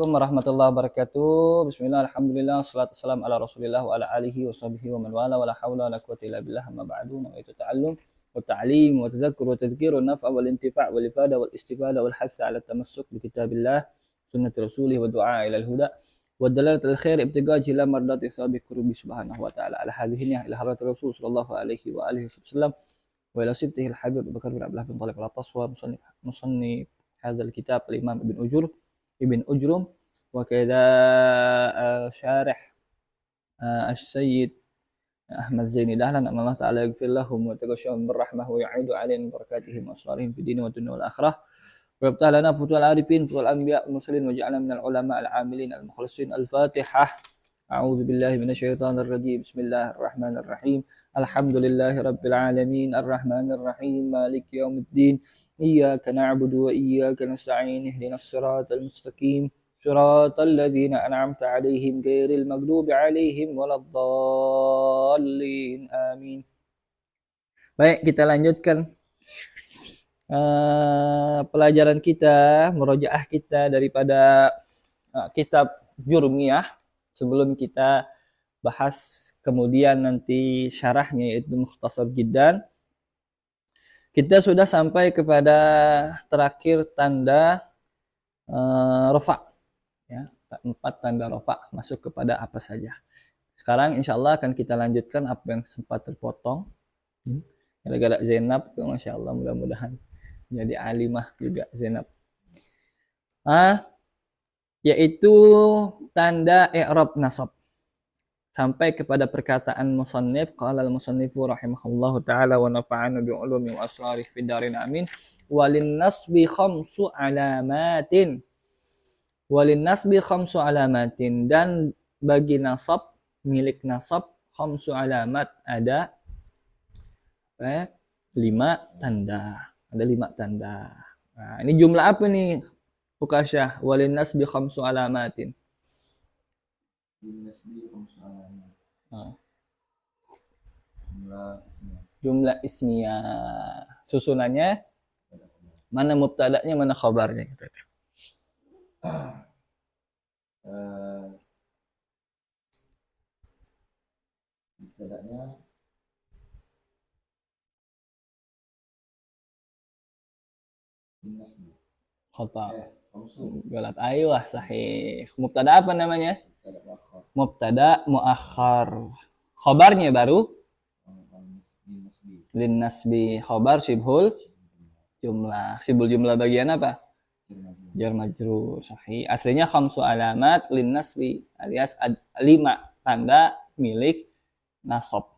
Assalamualaikum warahmatullahi wabarakatuh. Bismillah, alhamdulillah, salatu wassalamu ala rasulillah wa ala alihi wa sahbihi wa man wala wa la hawla wa la quwwata illa billah amma ba'du. Nawaitu ta'allum wa ta'lim wa tadhakkur wa tadhkir wa naf'a wal intifa' wal ifada wal istifada wal hassa ala tamassuk bi kitabillah sunnati rasulih wa du'a ila al-huda wa dalalat al-khair ibtiga' jila mardati sabi qurubi subhanahu wa ta'ala ala hadhihi ila hadrati rasul sallallahu alaihi wa alihi wasallam wa ila sibtihi al-habib Abu Bakar bin Abdullah bin Talib al-Taswa musannif hadzal kitab al-Imam Ibn Ujrum wa kadha syarih Asy-Syaikh Ahmad Zaini Dahlan, Allah Ta'ala yaghfir lahum wa taghashshahum birrahmah wa yu'idu 'alaihim barakatihim wa asrarihim fid dini wa dunya wal akhirah wa yabtah lana futul arifin futul anbiya wal mursalin wa ja'alna minal ulama al-amilin al-mukhlasin. Al-Fatihah. A'udzu billahi minasyaitonir rajim. Bismillahirrahmanirrahim. Alhamdulillahi rabbil alamin arrahmanir rahim maliki yaumiddin. إياك نعبد وإياك نستعين اهدنا الصراط المستقيم صراط الذين أنعمت عليهم غير المغضوب عليهم ولا الضالين آمين. Baik, kita lanjutkan pelajaran kita, murojaah kita daripada kitab Jurmiyah. Sebelum kita bahas kemudian nanti syarahnya yaitu Mukhtasar Jiddan, kita sudah sampai kepada terakhir tanda rofa, ya, 4 tanda rofa masuk kepada apa saja. Sekarang insya Allah akan kita lanjutkan apa yang sempat terpotong. Gara-gara Zainab, masya Allah, mudah-mudahan jadi alimah juga Zainab. Yaitu tanda i'rab nasab. Sampai kepada perkataan musannif, qala al-musannifu rahimahullahu ta'ala wa nafa'ana bi ulumi wa asrarih fid darin amin. Walin nasbi khamsu alamatin. Walin nasbi khamsu alamatin, dan bagi nasab, milik nasab, khamsu alamat, ada 5 tanda. Ada 5 tanda. Nah, ini jumlah apa nih Ukasyah? Walin nasbi khamsu alamatin. Jumlah ismiyah. Susunannya mana mubtada'nya, mana khabarnya gitu. Mubtada'nya Nasbi. Khata. Galat. Aywa, sahih. Mubtada apa namanya? Mubtada muakhar. Khabarnya baru lin nasbi. Khabar sibhul jumlah. Sibhul jumlah bagian apa? Jar majrur. Sahih. Aslinya khamsu alamat lin nasbi, alias 5 tanda milik nasab.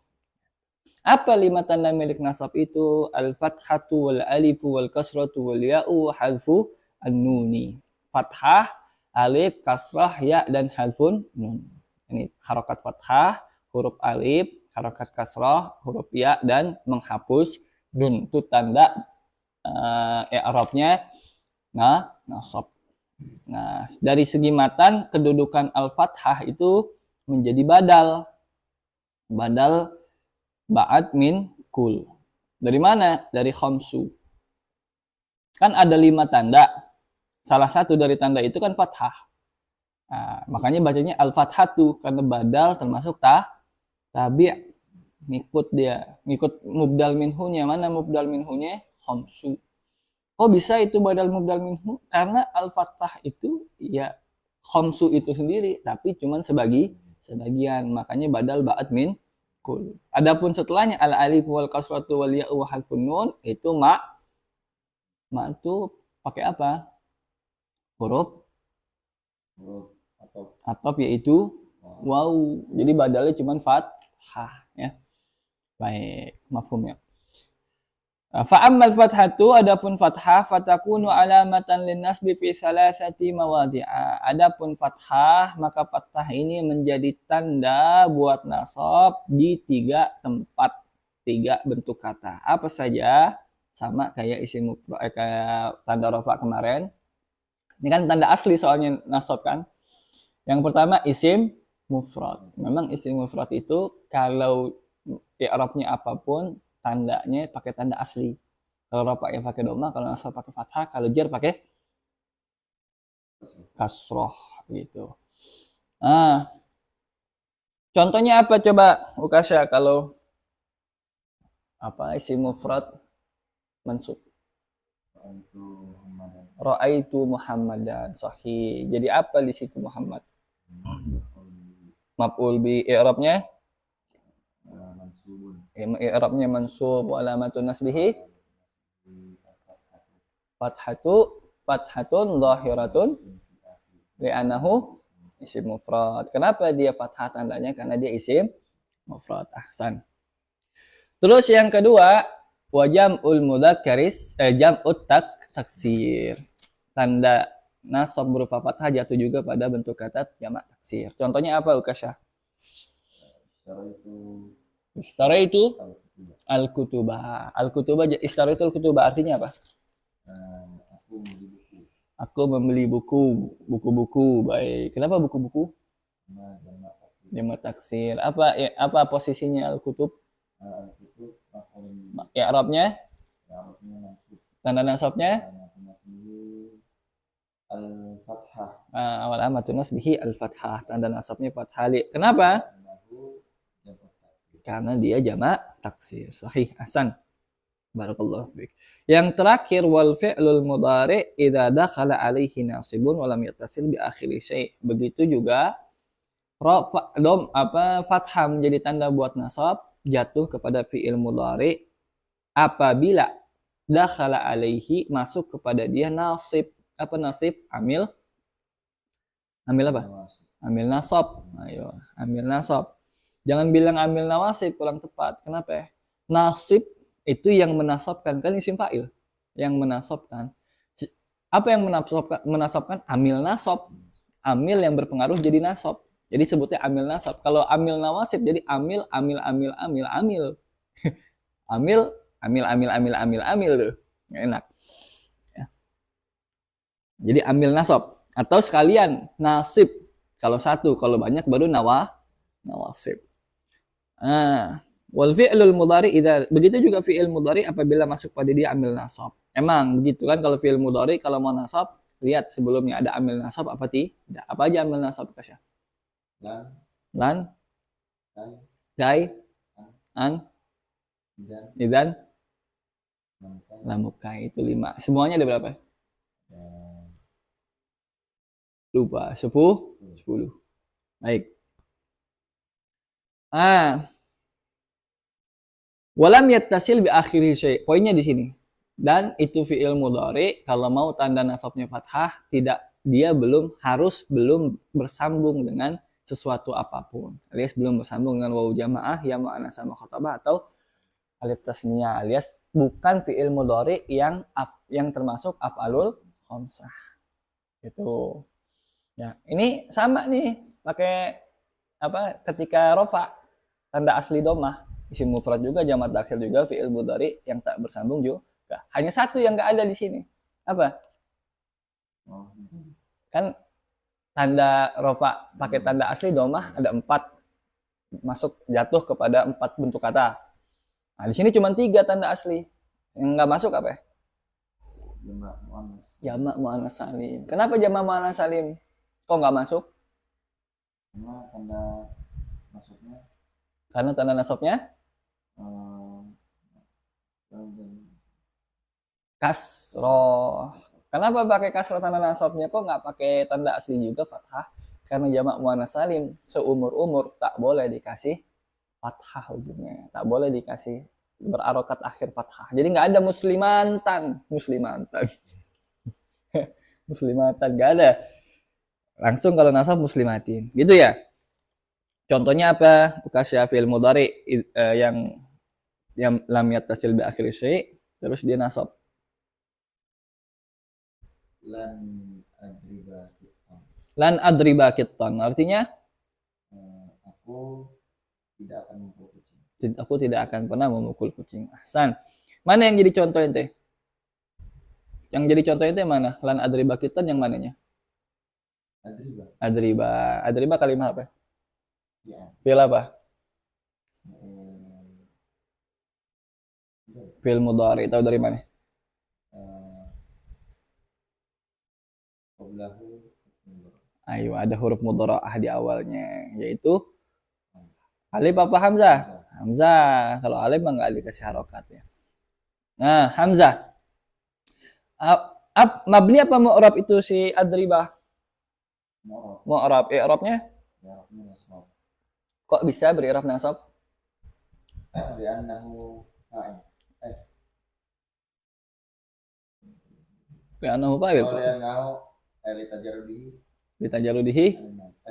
Apa 5 tanda milik nasab itu? Al-fathatu wal alifu wal kasratu wal ya'u wa hadfu an-nuni. Fathah, alif, kasrah, ya, dan hadfun nun. Ini harokat fathah, huruf alif, harokat kasrah, huruf ya, dan menghapus nun. Itu tanda i'rabnya nasab. Nah, dari segi matan, kedudukan al-fathah itu menjadi badal. Badal ba'ad min kul. Dari mana? Dari khamsu. Kan ada 5 tanda. Salah satu dari tanda itu kan fathah. Nah, makanya bacanya al-fathatu, karena badal termasuk tabi', ngikut dia, ngikut mubdal minhunya. Mana mubdal minhunya? Khamsu. Kok bisa itu badal mubdal minhu? Karena al-fathah itu ya khamsu itu sendiri, tapi cuman sebagian. Makanya badal ba'ad min kul. Adapun setelahnya al-alif wal kasratu wal ya'u wa hadfun nun, itu ma itu pakai apa? Huruf atop, yaitu waw. Jadi badalnya cuma fathah, ya. Baik, mafhum ya. Fa ammal fathatu, adapun fathah, fatakunu alamatan lin nasbi fi salasati mawadhi'a. Adapun fathah, maka fathah ini menjadi tanda buat nasab di 3 tempat, 3 bentuk kata. Apa saja? Sama kayak isim kayak tanda rafa kemarin. Ini kan tanda asli soalnya nasab kan. Yang pertama isim mufrad. Memang isim mufrad itu kalau i'rabnya apapun, tandanya pakai tanda asli. Kalau rafa yang pakai doma, kalau nasab pakai fathah, kalau jar pakai kasroh. gitu. Ah, contohnya apa coba Ukasha kalau apa isim mufrad mansub? Itu Muhammadan. Ra'aitu Muhammadan. Sahih. Jadi apa di situ Muhammad? Maf'ul bi i'rabnya Mansubun. i'rabnya mansub wa alamatun nasbihi fathatu fathatun zahiratun li'annahu isim mufrad. Kenapa dia fathah tandanya? Karena dia isim mufrad. Ahsan. Terus yang kedua, wa jam'ul mudzakkaris jam'ut taksir. Tanda nasab berupa fathah jatuh juga pada bentuk kata jamak taksir. Contohnya apa Ukasha? Secara itu Istara itu al-kutubah. al-kutubah. Al-kutubah istara itu al-kutubah artinya apa? Aku membeli buku. Aku membeli buku, buku-buku. Baik. Kenapa buku-buku? Jamak taksir. Jamak taksir. Apa posisinya al-kutub? Al-kutub maf'ulun bihi. I'rabnya? I'rabnya mansub. Tanda nasabnya? Al-fathah. Awal amatun nasbihi al-fathah. Tanda nasabnya fathah. Kenapa? Karena dia jamak taksir. Sahih. Hasan. Barakallahu fiik. Yang terakhir wal fi'lul mudhari idza dakhala alaihi nasibun wa lam yattasil bi akhiri syai'. Begitu juga fathah menjadi tanda buat nasab jatuh kepada fi'il mudhari apabila dakhala alaihi masuk kepada dia nasib. Apa nasib? Amil apa? Amil nasab. Ayo, amil nasab. Jangan bilang amil nawasib, kurang tepat. Kenapa ya? Nasib itu yang menasabkan, kan isim fa'il. Yang menasabkan. Apa yang menasabkan? Amil nasab. Amil yang berpengaruh jadi nasab. Jadi sebutnya amil nasab. Kalau amil nawasib jadi amil. Amil, amil tuh. Nggak enak. Ya. Jadi amil nasab. Atau sekalian nasib. Kalau satu, kalau banyak baru nawasib. Nah, wal fi'lul mudhari begitu juga fi'il mudhari apabila masuk pada dia amil nasab. Emang begitu kan kalau fi'il mudhari kalau mau nasab, lihat sebelumnya ada amil nasab apa tidak? Apa aja amil nasab Kasya? Lan, kai, an, idan, lamukai itu 5. Semuanya ada berapa? Lupa. 10. Baik. Walam yattasil bi akhiri syai'. Poinnya di sini. Dan itu fi'il mudhari kalau mau tanda nasabnya fathah dia belum bersambung dengan sesuatu apapun. Alias belum bersambung dengan wawu jamaah ya ma'ana sama khotabah atau alif tasniyah alias bukan fi'il mudhari yang termasuk af'alul khamsah. Itu. Ya, ini sama nih pakai ketika rofa tanda asli domah isim mufrad juga jamak taksir juga fi'il mudhari yang tak bersambung juga. Hanya satu yang nggak ada di sini. Apa? Kan tanda rofa pakai tanda asli domah ada 4 masuk jatuh kepada 4 bentuk kata. Nah, di sini cuma 3 tanda asli. Yang nggak masuk apa ya? Jamak muannas salim. Kenapa jamak muannas salim? Kok nggak masuk? Karena tanda nasabnya kasroh. Kenapa pakai kasroh tanda nasabnya? Kok nggak pakai tanda asli juga fathah? Karena jamak muannas salim seumur-umur tak boleh dikasih fathah ujungnya. Tak boleh dikasih berarokat akhir fathah. Jadi nggak ada muslimatan. Muslimatan nggak ada. Langsung kalau nasab muslimatin. Gitu ya. Contohnya apa? Ukasya fi'il mudhari yang lam yattasil bi akhir syai' terus dia nasab. Lan adriba kittan. Artinya aku tidak akan memukul kucing. Aku tidak akan pernah memukul kucing. Ahsan. Mana yang jadi contoh ente? Yang jadi contoh ente mana? Lan adriba kittan yang mananya? Adriba kalimat apa? Ya. Fi'il apa? Fi'il mudhari. Tahu dari mana? Ayo, ada huruf mudhara'ah di awalnya, yaitu alif apa hamzah? Hamzah. Kalau alif mah nggak dikasih harokat ya. Nah, hamzah. Mabni apa mu'rab itu si adribah? Mu'rab. Mu'rab. I'rabnya? I'rabnya nasab. Kok bisa beri'rab nasab? Li'annahu fa'il. Li'annahu fa'il. Li'annahu litajarrudihi. Litajarrudihi.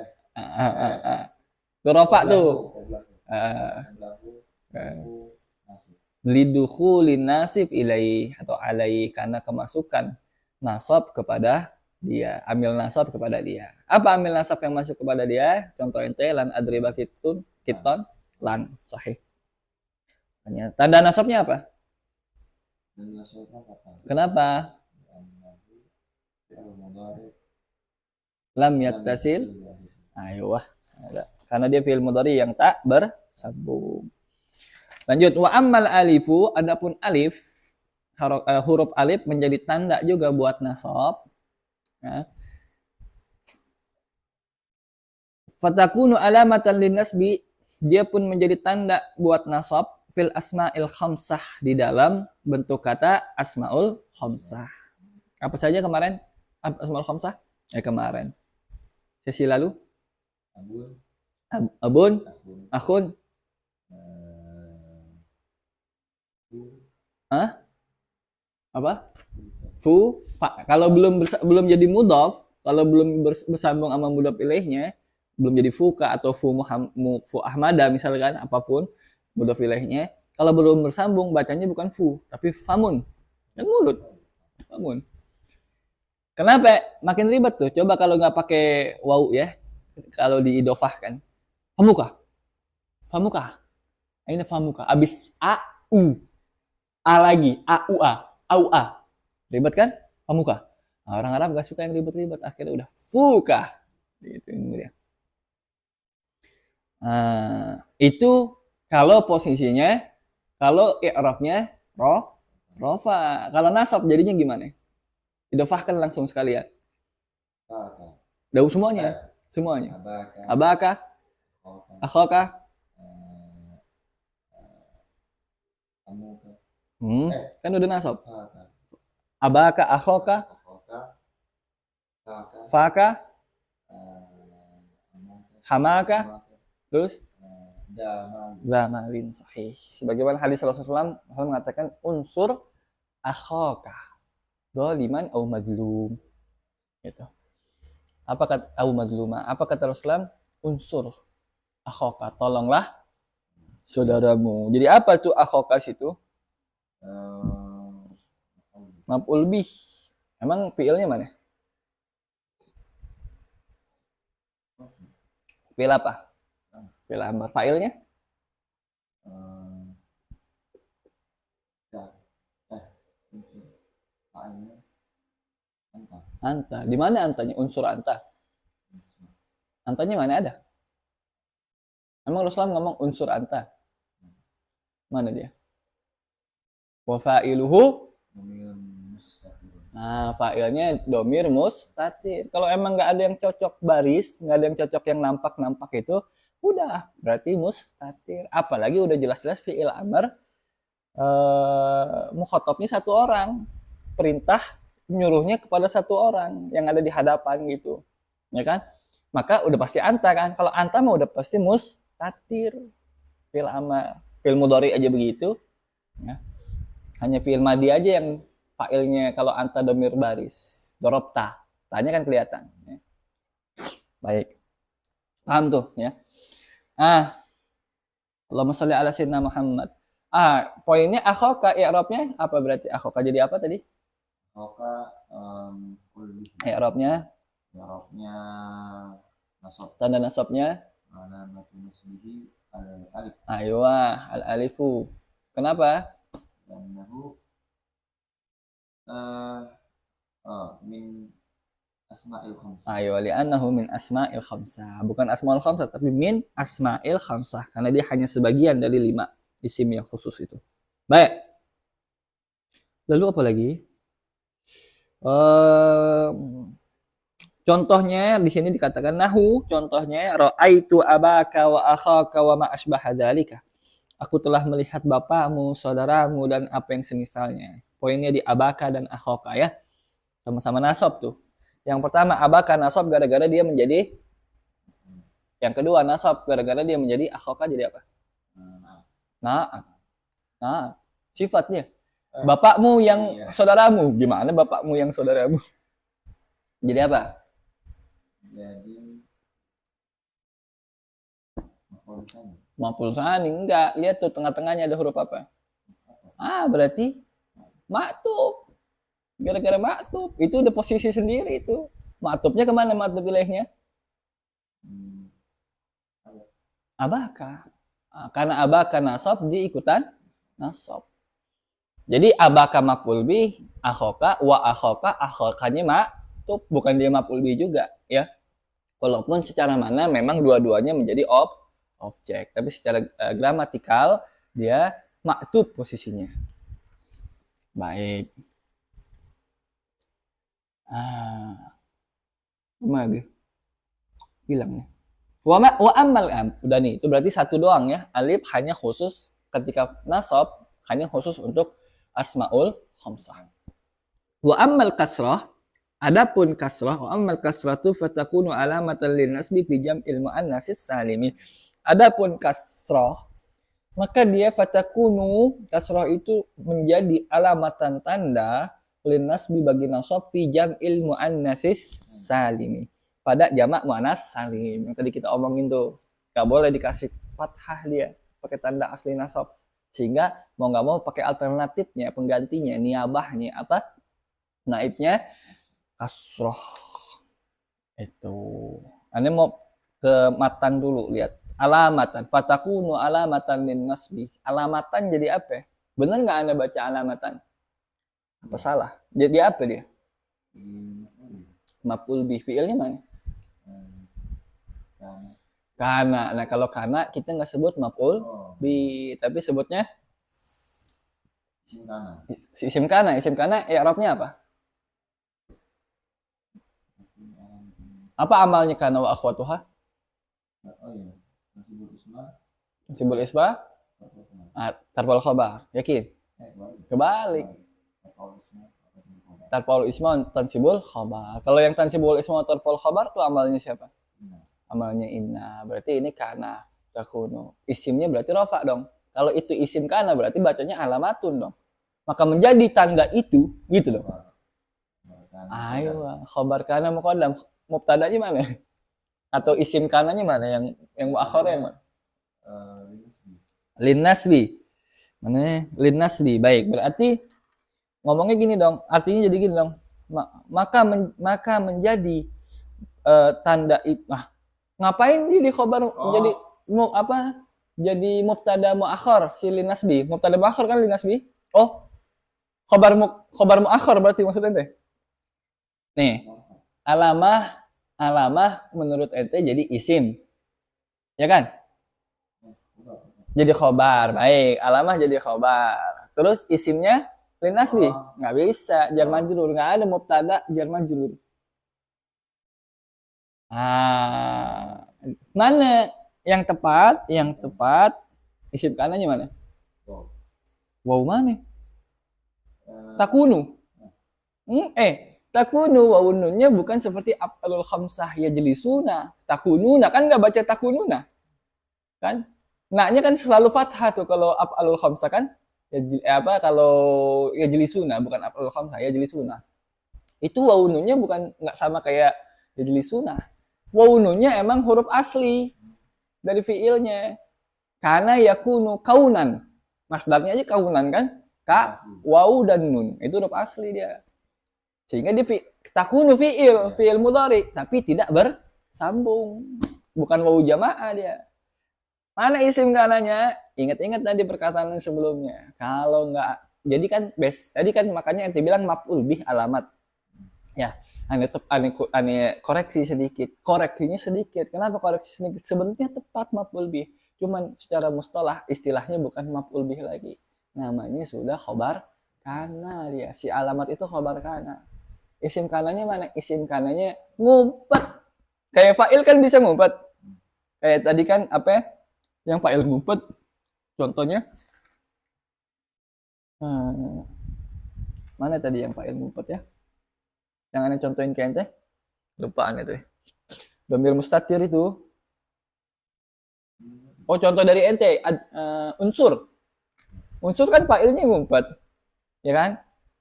Eh. Itu rafa tuh. Lidukhulin nasib ilai atau alai, karena kemasukan nasab kepada dia. Amil nasab kepada dia. Apa amil nasab yang masuk kepada dia? Contoh ente lan adriba kiton lan sahih. Tanda nasabnya apa? Kenapa? Lam yattasil. Ayo wah. Karena dia fi'il mudhari yang tak bersambung. Lanjut, wa ammal alifu, adapun alif, huruf alif menjadi tanda juga buat nasab. Ya. Fatakunu alamatan linnasbi, dia pun menjadi tanda buat nasab fil asma'il khamsah, di dalam bentuk kata asmaul khamsah. Apa saja kemarin asmaul khamsah? Kemarin. Sesi lalu? Abun, akhun. Apa? Fu, fa. Kalau belum jadi mudhaf, kalau belum bersambung sama mudhaf ilaihnya, belum jadi fuka atau fu ahmada misalkan, apapun mudhaf ilaihnya, kalau belum bersambung bacanya bukan fu tapi famun, kan mulut famun. Kenapa makin ribet tuh? Coba kalau nggak pakai wau ya, kalau diidofahkan famuka ini famuka, abis a lagi au a, ribet kan? Famuka. Nah, orang Arab gak suka yang ribet-ribet, akhirnya udah fuka gitu ini dia. Itu kalau posisinya, kalau i'rabnya rofa. Kalau nasab jadinya gimana? Idofahkan langsung sekalian. Daun semuanya. Abaka, akhaka. Kan udah nasab. Abaka, akhaka, faka, hamaka, terus damalin, sahih. Sebagaimana hadis Rasulullah SAW mengatakan unsur akhaka zaliman au madlum. Gitu. Apa kata au madluma? Apa kata Rasulullah? Unsur akhaka, tolonglah saudaramu. Jadi apa tuh akhaka situ? Maf'ul bih. Emang fi'ilnya mana? Fi'il apa? Fi'il amr. Fa'ilnya? Anta. Di mana antanya? Unsur anta. Antanya mana ada? Emang Rasulullah ngomong unsur anta? Mana dia? Wa fa'iluhu. Nah, fa'ilnya domir mustatir. Kalau emang nggak ada yang cocok baris, nggak ada yang cocok yang nampak-nampak itu, udah berarti mustatir. Apalagi udah jelas-jelas fi'il amr, mukhatabnya satu orang, perintah nyuruhnya kepada satu orang yang ada di hadapan gitu, ya kan? Maka udah pasti anta kan? Kalau anta mah udah pasti mustatir. Fi'il amr, fi'il mudhari aja begitu. Ya. Hanya fi'il madi aja yang fa'ilnya kalau anta domir baris. Dorobta. Tanya kan kelihatan. Ya. Baik. Paham tuh ya. Allahumma sholli ala sayyidina Muhammad. Poinnya akhaka, i'rabnya apa berarti? Akhaka jadi apa tadi? Akhaka i'rabnya nasab. Tanda nasabnya? Nasbihi al-alif. Aywa, al-alifu. Kenapa? Li'annahu min asma'il khamsah. Aywa, li'annahu min asma'il khamsah. Bukan asma'ul khamsah, tapi min asma'il khamsah. Karena dia hanya sebagian dari 5 isim yang khusus itu. Baik. Lalu apa lagi? Contohnya di sini dikatakan nahu, contohnya ra'aitu abaka wa akhaka wa ma asbaha dzalika. Aku telah melihat bapakmu, saudaramu dan apa yang semisalnya. Poinnya di abaka dan akhaka ya. Sama-sama nasab tuh. Yang pertama abaka nasab gara-gara dia menjadi, yang kedua nasab gara-gara dia menjadi, akhaka jadi apa? Nah, nah, sifatnya. Bapakmu yang Iya. saudaramu, gimana bapakmu yang saudaramu? Jadi apa? Jadi maf'ul tsani. Maf'ul tsani enggak. Lihat tuh tengah-tengahnya ada huruf apa? Berarti maktub. Gara-gara maktub. Itu udah posisi sendiri itu. Maktubnya kemana maktub wilayahnya? Hmm, Abaka. Karena abaka nasab, dia ikutan nasab. Jadi abaka maf'ul bih, akhoka, wa akhoka, akhokanya maktub. Bukan dia maf'ul bih juga ya. Walaupun secara mana memang dua-duanya menjadi objek. Tapi secara gramatikal dia maktub posisinya. Baik. Gimana? Hilang ya. Wa amal udah nih, itu berarti satu doang ya. Alif hanya khusus ketika nasab, hanya khusus untuk asmaul khamsah. Wa amal kasrah, adapun kasrah, wa amal kasratu fatakunu alamatan lin nasbi fi jam'il muannatsis salimi. Adapun kasrah, maka dia fatakunu, kasrah itu menjadi alamatan tanda lin nasbi bagi nasab fi jam'il muannatsis salimi, pada jamak muannas salim yang tadi kita omongin tuh. Gak boleh dikasih fathah dia, pakai tanda asli nasab, sehingga mau nggak mau pakai alternatifnya, penggantinya, niabahnya apa, naibnya kasroh. Itu ini mau ke matan dulu, lihat alamatan fatakunu alamatan lin nasbi. Alamatan jadi apa? Bener nggak Anda baca alamatan? Apa salah? Jadi apa dia? Maf'ul bih, fiilnya mana? Kana. Nah kalau kana kita nggak sebut maf'ul bi, tapi sebutnya isim kana. Isim kana. Isim kana i'rabnya apa? Apa amalnya kana wa akhwatuha? Oh iya, nasibul isma. Nasibul isma tarfal khabar. Yakin? Kebalik. Tarfal isma tansibul khabar. Kalau yang tansibul isma tarfal khabar tuh amalnya siapa? Amalnya inna. Berarti ini kana takunu. Isimnya berarti rafa dong. Kalau itu isim kana berarti bacanya alamatun dong. Maka menjadi tanda itu gitu dong. Ayo, khabar kana muqaddam. Mubtada'nya mana? Atau isim kananya mana, yang muakhar yang mana? Lin nasbi. Mana? Lin nasbi. Baik, berarti ngomongnya gini dong. Artinya jadi gini dong. Maka menjadi tanda itu. Ngapain dia di khabar jadi apa? Jadi mubtada muakhar si lin nasbi. Mubtada muakhar kan lin nasbi? Oh. Khabar muakhar berarti maksudnya teh. Nih. Alamah menurut ente jadi isim. Ya kan? Jadi khobar. Baik, alamah jadi khobar. Terus isimnya lin nasbi? Nggak bisa, jar majrur. Nggak ada mubtada jar majrur. Mana yang tepat? Yang tepat isim kanannya mana? Wow mana? Takunu. Takunu wawununnya bukan seperti af'alul khamsah ya jelisuna. Takununa kan nggak baca takununa. Kan? Naknya kan selalu fathah tuh kalau af'alul khamsah kan? Kalau ya jelisuna bukan af'alul khamsah ya jelisuna. Itu wawununnya bukan nggak sama kayak ya jelisuna. Wawununnya emang huruf asli dari fiilnya. Karena yakunu kaunan. Masdarnya aja kaunan kan? Ka, wawu dan nun. Itu huruf asli dia. Sehingga dia takunu fiil mudhari, tapi tidak bersambung. Bukan wawu jamaah dia. Mana isim kananya? Ingat-ingat tadi perkataan sebelumnya. Kalau enggak, jadi kan tadi kan makanya ente bilang maf'ul bih alamat. Ya, aneh koreksi sedikit. Koreksinya sedikit. Kenapa koreksi sedikit? Sebenarnya tepat maf'ul bih. Cuman secara mustalah istilahnya bukan maf'ul bih lagi. Namanya sudah khobar kana dia. Si alamat itu khobar kana. Isim kananya mana? Isim kananya ngumpet. Kayak fa'il kan bisa ngumpet. Kayak tadi kan apa ya? Yang fa'il ngumpet. Contohnya mana tadi yang fa'il ngumpet ya? Yang aneh contohin ke ente? Lupa aneh tuh. Domir mustatir itu. Oh, contoh dari ente unsur. Unsur kan fa'ilnya ngumpet. Ya kan?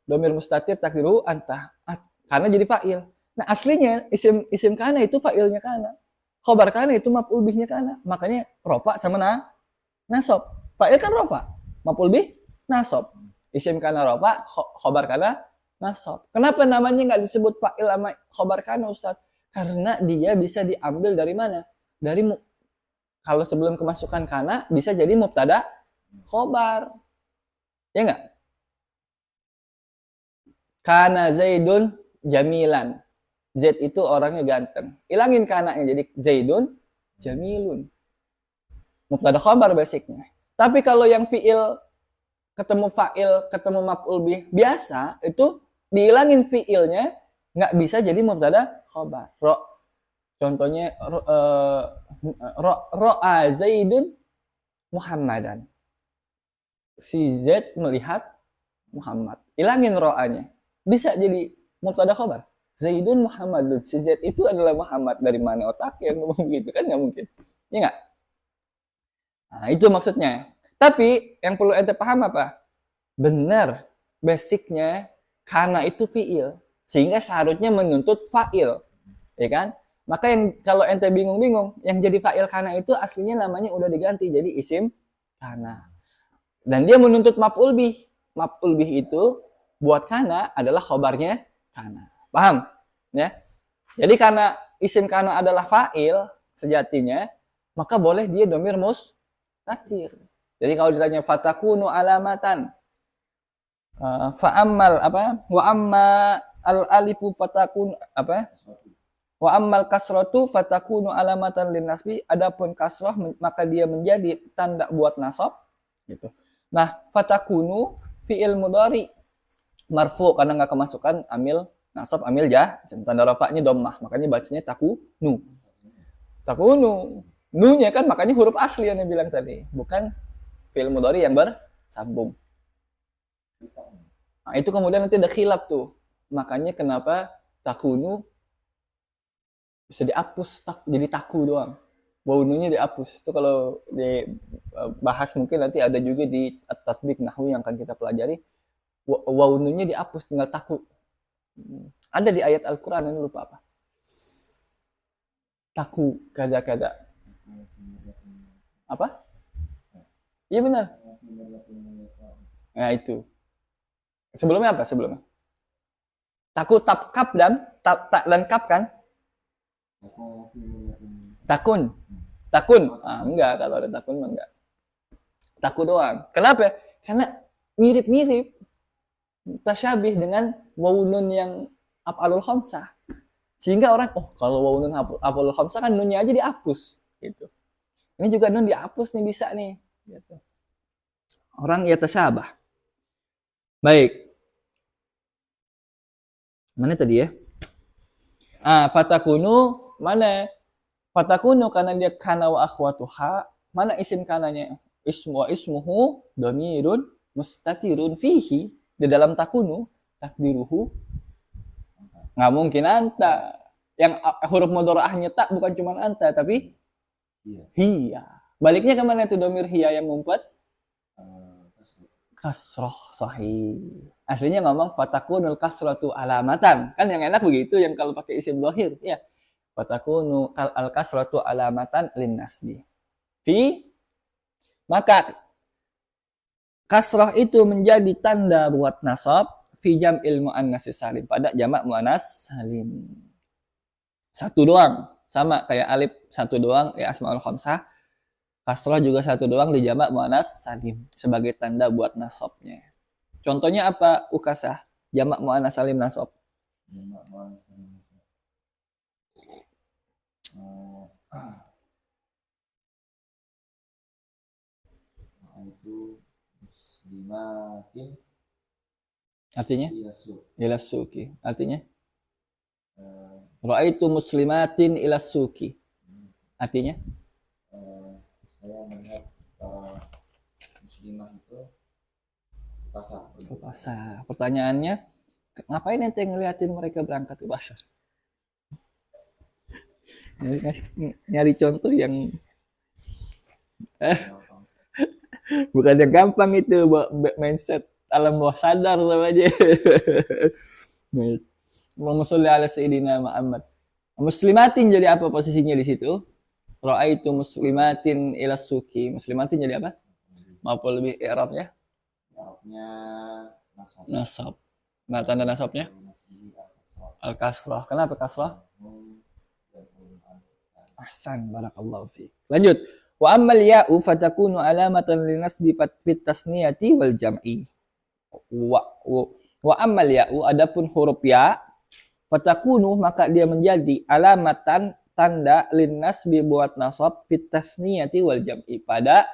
Domir mustatir takdiru anta. Karena jadi fa'il. Nah, aslinya isim kana itu fa'ilnya kana. Khobar kana itu maf'ul bihnya kana. Makanya rofa sama nasab. Fa'il kan rofa. Maf'ul bih nasab. Isim kana rofa, khobar kana nasab. Kenapa namanya nggak disebut fa'il sama khobar kana, Ustaz? Karena dia bisa diambil dari mana? Dari kalau sebelum kemasukan kana bisa jadi mubtada khobar. Ya nggak? Kana Zaidun jamilan. Z itu orangnya ganteng. Ilangin kananya jadi Zaidun jamilun. Mubtada khabar basicnya. Tapi kalau yang fiil ketemu fa'il, ketemu maf'ul bih biasa, itu dihilangin fiilnya, nggak bisa jadi mubtada khabar. Contohnya ro'a Zaidun Muhammadan. Si Z melihat Muhammad. Ilangin ro'anya. Bisa jadi mubtada khabar. Zaidun Muhammadun. Si Z itu adalah Muhammad. Dari mana otak yang ngomong begitu? Kan nggak mungkin. Ya nggak? Nah, itu maksudnya. Tapi yang perlu ente paham apa? Benar. Basicnya kana itu fiil. Sehingga seharusnya menuntut fa'il. Ya kan? Maka yang kalau ente bingung-bingung, yang jadi fa'il kana itu aslinya namanya udah diganti jadi isim kana. Dan dia menuntut maf'ul bih. Maf'ul bih itu buat kana adalah khobarnya kana. Paham? Ya. Jadi karena isim kana adalah fa'il sejatinya, maka boleh dia domir mustatir. Jadi kalau ditanya fatakunu alamatan, fa'ammal apa? Wa amma al alifu fatakun apa? Wa ammal kasratu fatakunu alamatan lin nasbi. Adapun kasrah maka dia menjadi tanda buat nasab gitu. Nah, fatakunu fi'il mudhari marfu karena nggak kemasukan amil nasab amil tanda rafa'nya dhammah, makanya bacanya takunu. Takunu. Nu-nya kan makanya huruf asli yang bilang tadi, bukan fi'il mudhari yang bersambung. Nah, itu kemudian nanti ada khilaf tuh. Makanya kenapa takunu bisa dihapus jadi taku doang. Wawununya dihapus. Itu kalau dibahas mungkin nanti ada juga di tatbik nahwu yang akan kita pelajari. Wawununya dihapus tinggal taku. Ada di ayat Al-Quran, ini lupa apa. Taku, kada-kada. Apa? Iya benar. Nah itu. Sebelumnya apa? Sebelumnya. Taku tap kap dan kap kan? Takun. Takun. Ah, enggak, kalau ada takun mah enggak. Taku doang. Kenapa? Karena mirip-mirip. Tasyabih dengan wawunun yang af'alul khamsah. Sehingga orang, oh kalau wawunun af'alul khamsah kan nunnya aja dihapus. Gitu. Ini juga nun dihapus nih bisa nih. Gitu. Orang ya tasyabah. Baik. Mana tadi ya? Fatakunu mana? Fatakunu karena dia kana wa akhwatuha. Mana isim kananya? Ismu wa ismuhu dhamirun mustatirun fihi. Di dalam takunu takdiruhu nggak mungkin anta. Yang huruf mudharaahnya tak bukan cuma anta tapi hiya. Baliknya kemana tuh domir hiya yang ngumpet? Kasroh sahih. Aslinya ngomong fatakunul kasratu alamatan. Kan yang enak begitu yang kalau pakai isim dhahir ya. Fatakunu al kasratu alamatan lin nasbi. Maka kasroh itu menjadi tanda buat nasab fi jam'il muannas salim pada jamak muannas salim. Satu doang, sama kayak alif satu doang ya asmaul khamsah. Kasroh juga satu doang di jamak muannas salim sebagai tanda buat nasabnya. Contohnya apa? Ukasah jamak muannas salim nasab. Jamak muannas salim nasab. Itu muslimatin Artinya? Ilasuki. Artinya? Ra'aitu muslimatin ila suki. Artinya? Saya melihat para muslimah itu di pasar. Ke pasar. Pertanyaannya, ngapain ente ngeliatin mereka berangkat ke pasar? Nyari contoh yang Gampang. bukan yang gampang itu, mindset alam bawah sadar namanya. Baik. Allahumma sholli ala sayyidina Muhammad. Muslimatin jadi apa posisinya di situ? Ra'aitu muslimatin ila suki. Muslimatin jadi apa? Maupun lebih i'rabnya? Arabnya nasab. Nasab. Nah, tanda nasabnya? Al-kasrah. Kenapa kasrah? Ahsan, barakallahu fiik. Lanjut. Wa ammal ya'u fatakunu alamatan linasbi fit tasniyati wal jam'i. Wa ammal ya'u, adapun huruf ya, fatakunu maka dia menjadi alamatan tanda linnasbi buat nasab fit tasniyati wal jam'i, pada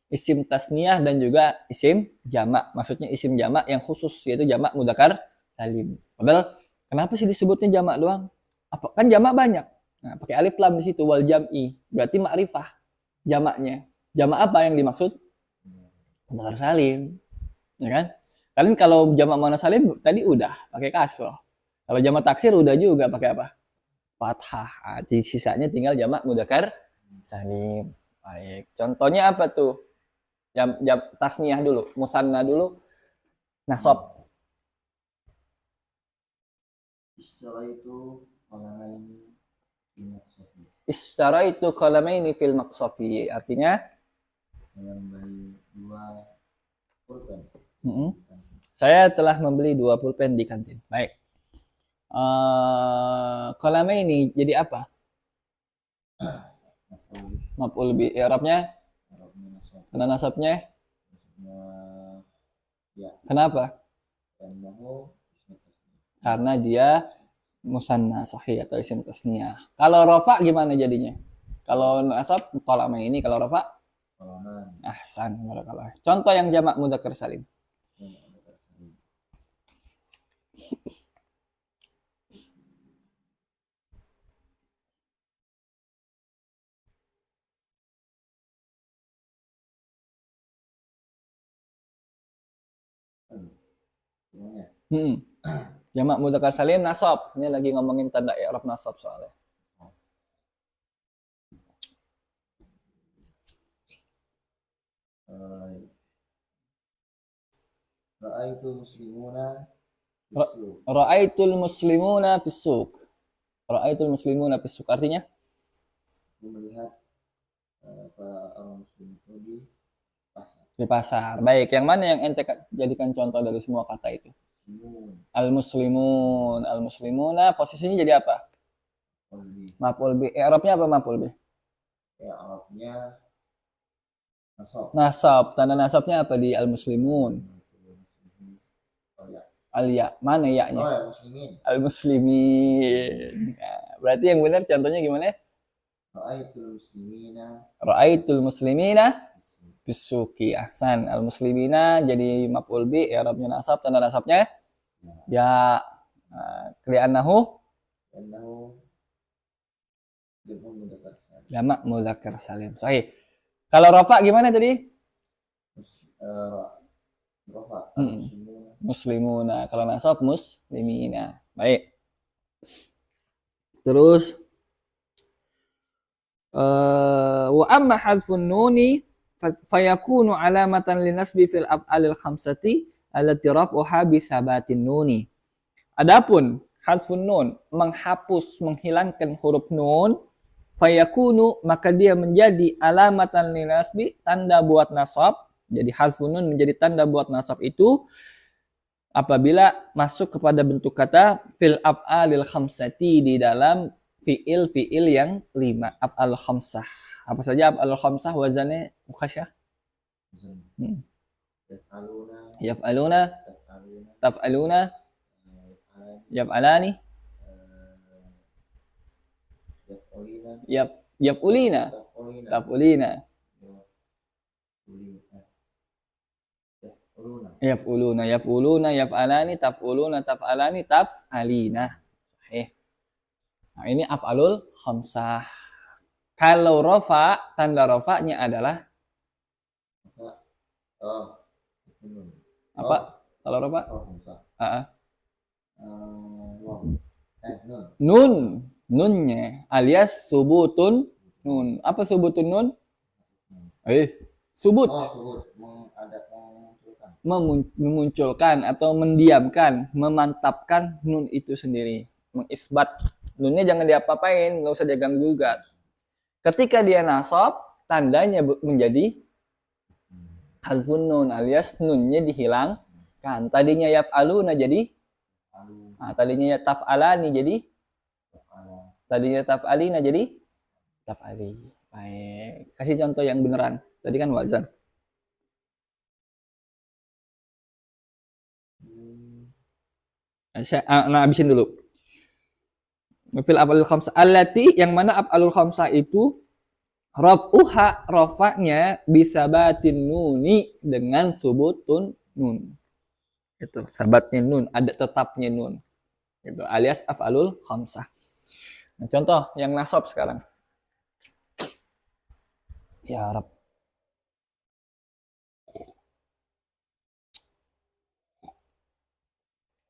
isim tasniyah dan juga isim jamak. Maksudnya isim jamak yang khusus, yaitu jamak mudzakkar salim. Padahal kenapa sih disebutnya jamak doang? Apa kan jamak banyak? Nah, pakai alif lam di situ, wal jam'i. Berarti ma'rifah jamaknya. Jamak apa yang dimaksud? Mudzakkar salim. Ya kan? Kalian kalau jamak muannats salim tadi udah pakai kasroh. Kalau jamak taksir udah juga pakai apa? Fathah. Di sisanya tinggal jamak mudzakkar salim. Baik. Contohnya apa tuh? Jam tasniyah dulu, musanna dulu, nasab. Istilah itu qalamaini fil maqsafi. Ishtara itu qalamaini fil maqsafi. Artinya Saya membeli 2 pulpen. Saya telah membeli 2 pulpen di kantin. Baik. Qalamaini jadi apa? Maf'ul bi. I'rabnya? Arabnya nasab. Karena nasabnya? Ya. Kenapa? Karena ismu tasniyah. Karena dia musanna sahih atau isim tasniyah. Kalau rafa gimana jadinya? Kalau nasab qalamaini, kalau rafa Qalaman. ahsan, barakallah. Contoh yang jamak mudzakkar salim. Semuanya. Jamak mudzakkar salim nasab. Ini lagi ngomongin tanda i'rab nasab soalnya. Ra'aitu muslimuna fis-suq. Ra'aitul muslimuna fis-suq. Ra'aitul muslimuna fis-suq artinya Melihat para orang muslim itu di pasar. di pasar. Baik, yang mana yang ente jadikan contoh dari semua kata itu? Muslimun. Al-muslimun. Al-muslimuna posisinya jadi apa? Maf'ul bi. I'rabnya apa maf'ul bi? Ya, Arabnya nasab. Nasab. Tanda nasabnya apa di al-muslimun? Oh ya. Al-ya. Mana ya-nya? Oh ya, muslimin. Al-muslimin. Nah, berarti yang benar contohnya gimana? Ra'aitul muslimina Ra'aitul muslimina bisuki. Ahsan. Al-muslimina jadi maf'ul bi, i'rabnya nasab, tanda nasabnya ya. Li'annahu annahu mudzakkar salim. jamak mudzakkar salim. Sahih. Kalau rafa gimana tadi? Rafa muslimuna. Muslimuna. Kalau nasab muslimina. Baik. Terus wa amma hadfun nuni fayakunu alamatan linasbi fil af'alil khamsati allati raf'uha bi sabatin nuni. Adapun hadfun nun, menghapus, menghilangkan huruf nun, fayakunu maka dia menjadi alamatan linasbi, tanda buat nasab. Jadi hadfun nun menjadi tanda buat nasab itu apabila masuk kepada bentuk kata fil af'alil khamsati, di dalam fiil yang 5, af'al khamsah. Apa saja af'al khamsah wazannya mukhasyah? Yaf'aluna, taf'aluna, yaf'alani, yaf'ulina, taf'ulina, yaf'uluna, yaf'uluna, yaf'alani, taf'uluna, taf'alani, taf'alina. Sahih. Nah, ini af'alul khamsah. Kalau rofa, tanda rofanya adalah Maka, oh, nun. apa? Oh, Kalau rofa? oh, Hamzah. Ah, ah. Wow. Nun. Nun, nunnya alias subutun nun. Apa subutun nun? Subut. Oh, subut. Memunculkan. Memunculkan atau mendiamkan, memantapkan nun itu sendiri. Mengisbat. Nunnya jangan diapa-apain, nggak usah diganggu gugat. Ketika dia nasab, tandanya menjadi hazfun nun alias nunnya dihilangkan. Tadinya yaf'aluna jadi Lalu, tadinya taf'alani jadi ala, tadinya taf'alina jadi taf'ali. Baik. Kasih contoh yang beneran. Tadi kan wazan. Nah, habisin dulu. Fil af'alul khamsah allati yang mana af'alul khamsah itu raf'uha rafa'nya bisa batin nuni dengan subutun nun. Itu sabatnya nun, ada tetapnya nun. Itu alias af'alul khamsah. Nah, contoh yang nasab sekarang. Ya Rab.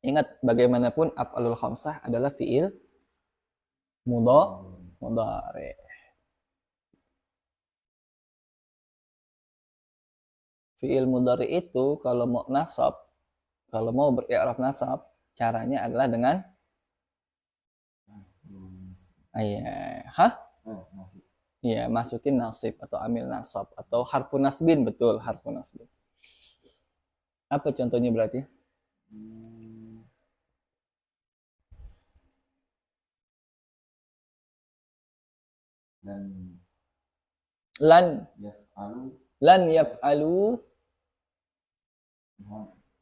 Ingat bagaimanapun af'alul khamsah adalah fi'il mudhari. Fi'il mudhari itu kalau mau nasab, kalau mau beri'rab nasab, caranya adalah dengan hah? masih. Iya, masukin nasib atau amil nasab atau harfun nasbin, betul, harfun nasbin. Apa contohnya berarti? Dan Lan yaf'alu lan yaf'alu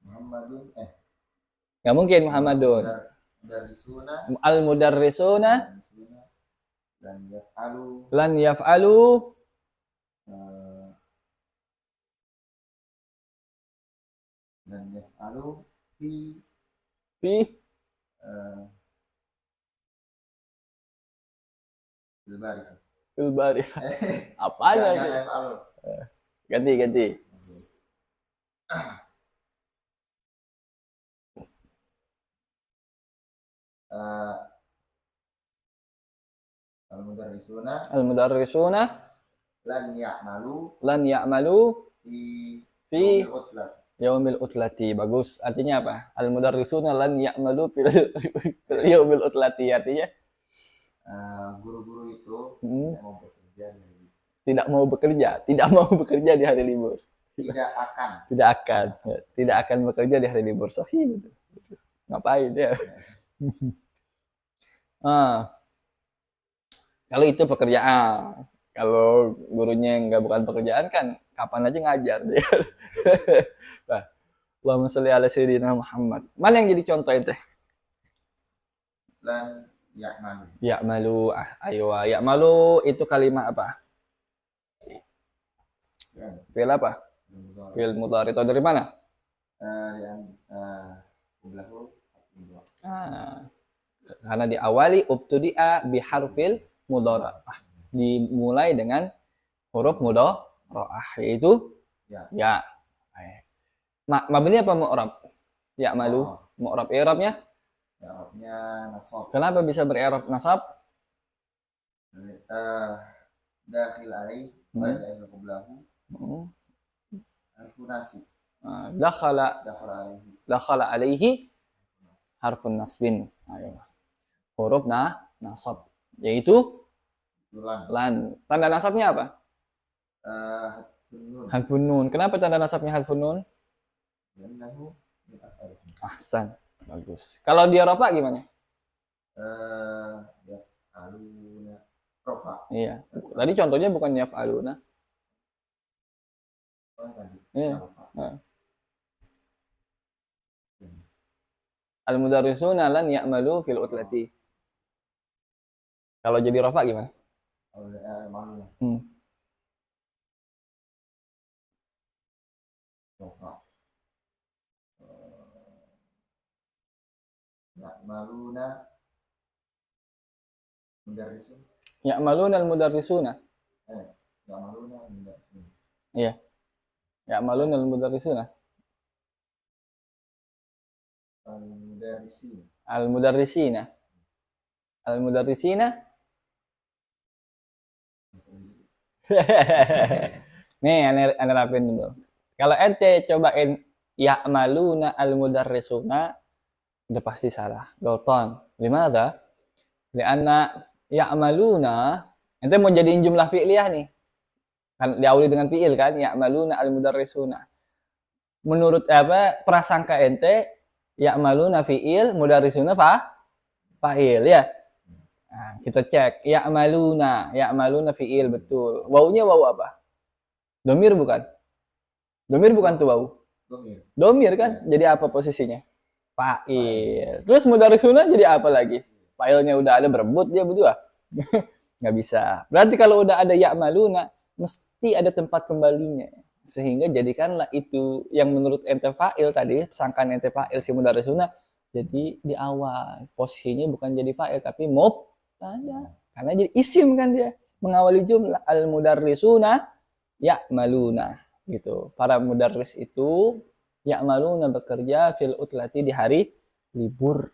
Muhammadun nggak mungkin Muhammadun. Mudarrisuna Al mudarrisuna dan yaf'alu lan yaf'alu eh, dan yaf'alu fi fi eh, fil bari. fil bari. Apa Jangan lagi? yaf'alu. Ganti. Eh, Al-mudarrisuna Al mudarrisuna lan ya'malu lan ya'malu fi fi yaumil utlah. yaumil utlati. Bagus. Artinya apa? Al mudarrisuna lan ya'malu fil yaumil utlati. Artinya Guru-guru itu hmm, tidak mau bekerja tidak mau bekerja di hari libur. tidak akan Tidak akan bekerja di hari libur. Sahih. Ngapain ya? Kalau itu pekerjaan. Kalau gurunya nggak bukan pekerjaan kan kapan aja ngajar dia. Nah, Allahumma sholli ala sayyidina Muhammad. Mana yang jadi contoh itu? lan ya'malu. Ya'malu. Ayo, ya'malu itu kalimat apa? Fi'il apa? Fi'il mudhari. Itu dari mana? Karena diawali ubtudi'a biharfil mudhara'ah. Dimulai dengan huruf mudhara'ah yaitu ya. Mabni apa mu'rab? Ya malu. Mu'rab i'rabnya? I'rabnya nasab. Kenapa bisa beri'rab nasab? Dakhil alaih wa dakhil qablahu. Harfun nasib. Dakhala alaihi harfun nasbin. Ayo. Huruf nasab yaitu lan. Tanda nasabnya apa? Harfun nun. Kenapa tanda nasabnya harfun nun? Ahsan. Bagus. Kalau dia rafa gimana? Yaf'aluna rafa. Iya. Tadi contohnya bukan yaf'aluna. Iya. Al mudarrisuna lan ya'malu fil utlati. Kalau jadi rafa gimana? Rafa. Ya'maluna Mudarrisun. Ya'maluna al-mudarrisuna. Ya'maluna mudarrisun. Iya. Ya'maluna al-mudarrisuna. Al-mudarrisin. Al-mudarrisina. Al-mudarrisina. Nih, aneh rapin dulu. Kalau ente cobain ya'maluna al-mudarrisuna, udah pasti salah. Galtan. Gimana? Lianna ya'maluna, ente mau jadiin jumlah fi'liyah nih. Kan diawali dengan fi'il kan, ya'maluna al-mudarrisuna. Menurut prasangka ente, ya'maluna fi'il, mudarrisuna fa'il ya. Nah, kita cek ya'maluna fi'il betul. Wawunya wawu apa? Domir bukan? Domir bukan tuh wawu. Domir kan? Jadi apa posisinya? Fa'il. Terus mudarrisuna jadi apa lagi? Fa'ilnya udah ada, berebut dia berdua. Nggak bisa. Berarti kalau udah ada ya'maluna, mesti ada tempat kembalinya. Sehingga jadikanlah itu yang menurut ente fa'il tadi, sangkaan ente fa'il si mudarrisuna, jadi di awal. Posisinya bukan jadi fa'il, tapi mubtada. Karena jadi isim kan dia. Mengawali jumlah. Al-mudarrisuna ya'maluna. Gitu. Para mudarris itu ya'maluna bekerja fil utlati di hari libur.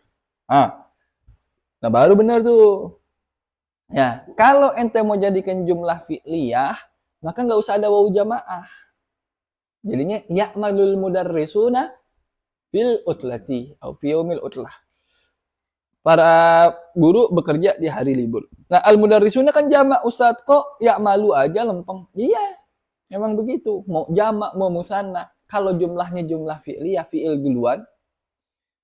Nah baru benar tuh. Ya, kalau ente mau jadikan jumlah fi'liyah, maka nggak usah ada wawu jamaah. Jadinya ya'malul mudarrisuna fil utlati atau fi yaumil utlah. Para guru bekerja di hari libur. Nah, al mudarrisuna kan jamak ustadz, kok ya'malu aja lempeng. Iya, memang begitu. Mau jamak mau musanna. Kalau jumlahnya jumlah fi'liyah, fi'il duluan,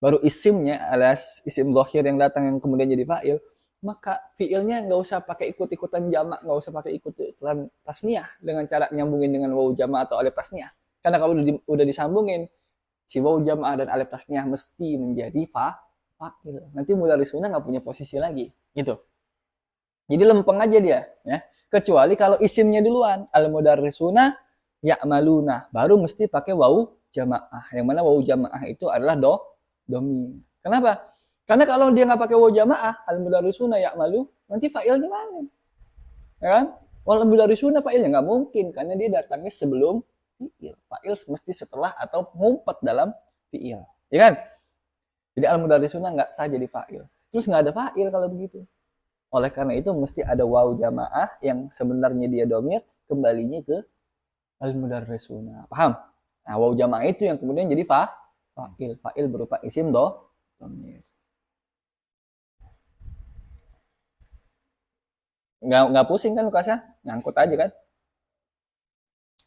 baru isimnya alias isim dhahir yang datang yang kemudian jadi fa'il, maka fi'ilnya nggak usah pakai ikut-ikutan jamak, nggak usah pakai ikut-ikutan tasniah dengan cara nyambungin dengan wawu jamak atau alif tasniah. Karena kalau udah disambungin, si wawu jamak dan alif tasniah mesti menjadi fa'il. Nanti mudarrisuna nggak punya posisi lagi, gitu. Jadi lempeng aja dia, ya. Kecuali kalau isimnya duluan, al mudarrisuna ya'maluna, baru mesti pakai wawu jamaah. Yang mana wawu jamaah itu adalah domir. Kenapa? Karena kalau dia nggak pakai wawu jamaah, al mudarrisuna ya'malu, nanti fa'ilnya mana? Ya kan? Wal mudarrisuna fa'ilnya nggak mungkin karena dia datangnya sebelum fi'il. Fa'il mesti setelah atau ngumpet dalam fi'il. Ya kan? Jadi al mudarrisuna nggak sah jadi fa'il. Terus nggak ada fa'il kalau begitu. Oleh karena itu mesti ada wawu jamaah yang sebenarnya dia domir, kembalinya ke al mudarrisuna. Paham? Nah, wawu jamaah itu yang kemudian jadi fa'il. Fa'il berupa isim domir. Nggak pusing kan Lukasnya? Nyangkut aja kan?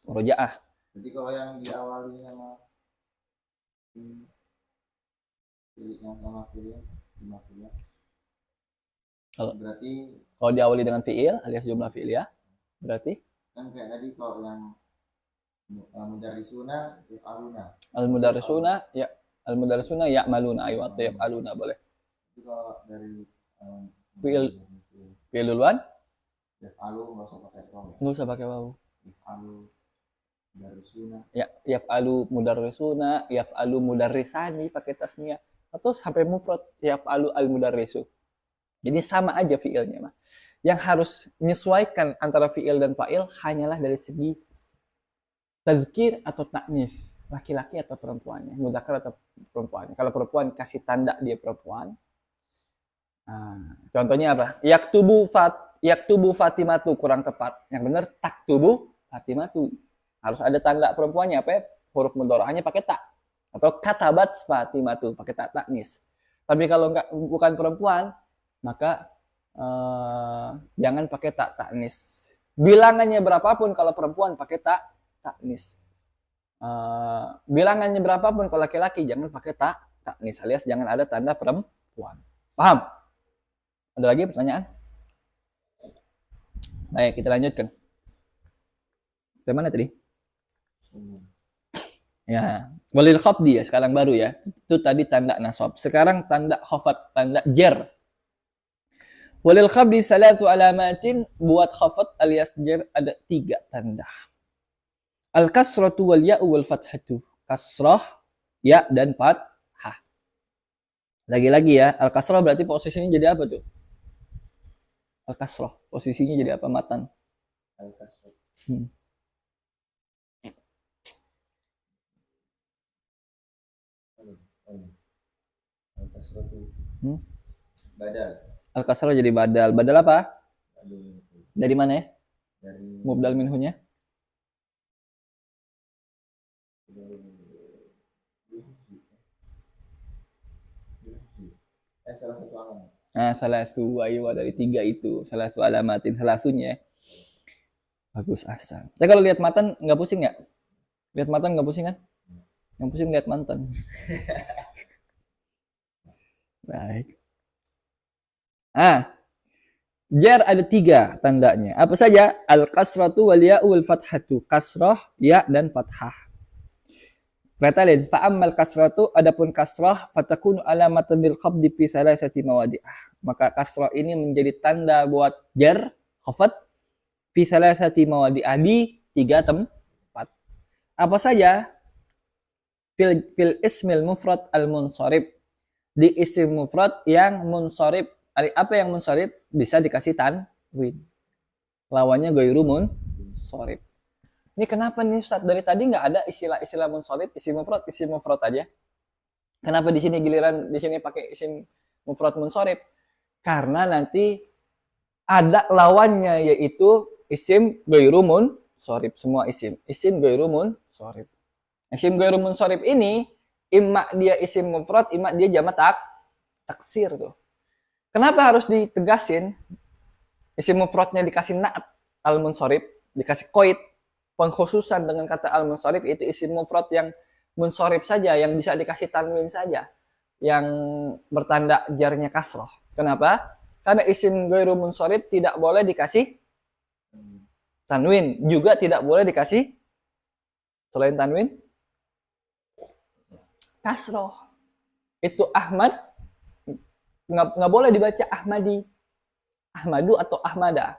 Rojaah. Jadi kalau yang diawali sama pilih berarti kalau diawali dengan fi'il alias jumlah fi'il ya, berarti kan kayak tadi kalau yang mudarrisuna yaf'aluna. Al mudarrisuna ya'maluna, ayo atau yaf'aluna boleh. Itu kalau dari fi'il duluan, yaf'alu nggak usah pakai wawu. Nggak usah pakai wawu. Yaf'alu mudarrisuna. Ya, yaf'alu mudarrisuna, yaf'alu mudarrisani pakai tasniah atau sampai mufrad yaf'alu al mudarrisu. Jadi sama aja fi'ilnya mah. Yang harus menyesuaikan antara fi'il dan fa'il hanyalah dari segi tazkir atau ta'nis, laki-laki atau perempuannya, mudzakkar atau perempuannya. Kalau perempuan kasih tanda dia perempuan. Nah, contohnya apa? Yaktubu Fatimatu, kurang tepat. Yang benar taktubu Fatimatu. Harus ada tanda perempuannya apa ya? Huruf mudharaahnya pakai ta. Atau katabat Fatimatu pakai ta ta'nis. Tapi kalau bukan perempuan, maka jangan pakai ta ta'nis. Bilangannya berapapun kalau perempuan pakai ta ta'nis. Bilangannya berapapun kalau laki-laki jangan pakai ta ta'nis alias jangan ada tanda perempuan. Paham? Ada lagi pertanyaan? Baik, kita lanjutkan. Dari mana tadi? Ya, walil khafdi ya, sekarang baru ya. Itu tadi tanda nasab. Sekarang tanda khafat, tanda jar. Walil khafdi salatu alamatin, buat khafat alias jar ada 3 tanda. Al-kasratu wal ya'u wal fathatu. Kasrah, ya dan fathah. Lagi-lagi ya, al-kasrah berarti posisinya jadi apa tuh? Al-kasrah. Posisinya jadi apa? Matan. Al-kasrah. Hmm. Al-kasrah itu Hmm. badal. Al-kasrah jadi badal. Badal apa? Aduh, Dari mana ya? dari Mubdal minhunya? salah satu alamat. Nah, salah su aywa dari 3 itu. Salah su alamatin. Salah sunya. Bagus asal. Tapi kalau lihat matan nggak pusing nggak? Lihat matan nggak pusing kan? Yang pusing lihat mantan. Baik. Jar ada 3 tandanya. Apa saja? Al-kasratu wal ya'u wal fathatu. Kasrah, ya dan fathah. Batalin. Fa'ammal kasratu adapun kasrah fatakunu alamatan bil qabdi fi salasati mawadi'ah. Maka kasrah ini menjadi tanda buat jar, khafat fi salasati mawadi'ah di 3 tempat. Apa saja? Fil ismil mufrad al munsharib. Di isim mufrad yang munsharib. Apa yang munsharib? Bisa dikasih tanwin. Lawannya ghairu munsharib. Ini kenapa nih Ustaz? Dari tadi nggak ada istilah-istilah munsharib, isim mufrad aja. Kenapa di sini giliran di sini pakai isim mufrad munsharib? Karena nanti ada lawannya yaitu isim ghairu munsharib. Semua isim ghairu munsharib. Isim ghairu munsharib ini imma dia isim mufrad, imma dia jamak taksir tuh. Kenapa harus ditegasin? Isim mufradnya dikasih na'at al-munsharib, dikasih qaid, pengkhususan dengan kata al-munsharib itu isim mufrad yang munsharib saja, yang bisa dikasih tanwin saja, yang bertanda jarnya kasroh. Kenapa? Karena isim ghairu munsharib tidak boleh dikasih tanwin, juga tidak boleh dikasih selain tanwin kasroh. Itu Ahmad nggak boleh dibaca Ahmadi, Ahmadu atau Ahmada.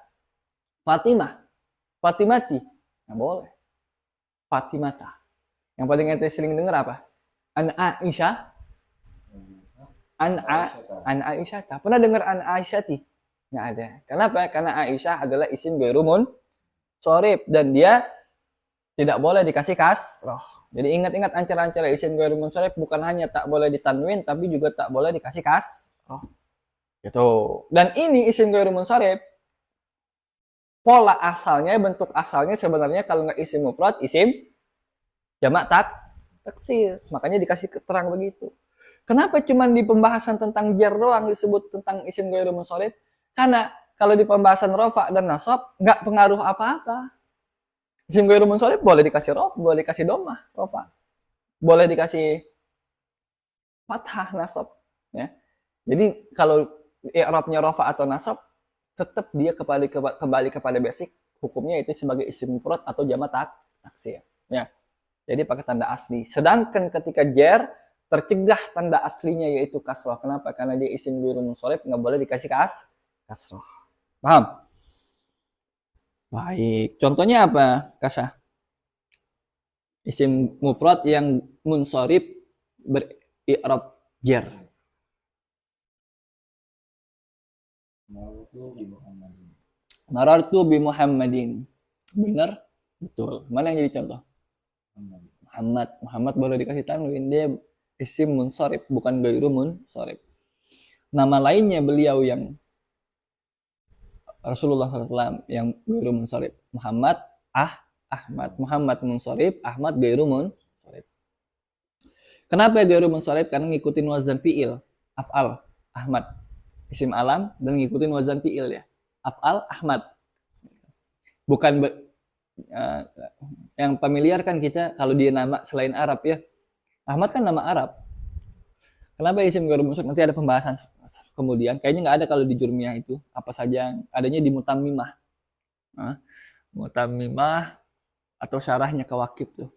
Fatimah, Fatimati nggak boleh. Fatimata. Yang paling ente sering dengar apa? An Aisyah. An Aisyah. Pernah dengar an Aisyati? Nggak ada. Kenapa? Karena Aisyah adalah isim ghairu munsharib dan dia tidak boleh dikasih kasroh. Jadi ingat-ingat ancara-ancara isim ghairu munsharib bukan hanya tak boleh ditanwin tapi juga tak boleh dikasih kasroh. Gitu. Dan ini isim ghairu munsharib. Pola asalnya, bentuk asalnya sebenarnya kalau nggak isim mufrad, isim jamak taksir. Makanya dikasih keterangan begitu. Kenapa cuma di pembahasan tentang jar doang disebut tentang isim ghairu munsharib? Karena kalau di pembahasan rofa dan nasab nggak pengaruh apa-apa. Isim ghairu munsharib boleh dikasih rof, boleh dikasih domah, rofa. Boleh dikasih fathah nasab, ya. Jadi kalau i'rabnya rofa atau nasab tetap dia kembali kepada basic hukumnya itu sebagai isim mufrad atau jamak taksir, ya. Jadi pakai tanda asli. Sedangkan ketika jar tercegah tanda aslinya yaitu kasroh. Kenapa? Karena dia isim ghairu munsharib nggak boleh dikasih kasroh. Paham? Baik. Contohnya apa, Kasa? Isim mufrad yang munsharib ber-i'rab jar. Marartu bi Muhammadin. Benar? Betul. Mana yang jadi contoh? Muhammad. Muhammad boleh dikasih tanwin. Dia isim munsharib, bukan ghairu munsharib. Nama lainnya beliau yang Rasulullah SAW yang ghairu munsharib. Muhammad, Ahmad. Muhammad munsharib, Ahmad ghairu munsharib. Kenapa ghairu munsharib? Karena ngikutin wazan fi'il. Af'al, Ahmad. Isim alam dan ngikutin wazan fi'il ya. Af'al, Ahmad. Bukan yang familiar kan kita kalau dia nama selain Arab ya. Ahmad kan nama Arab. Kenapa isim ghairu munsharib? Nanti ada pembahasan kemudian. Kayaknya nggak ada kalau di Jurmiyah itu. Apa saja adanya di Mutammimah. Mutammimah atau syarahnya Kawakib tuh.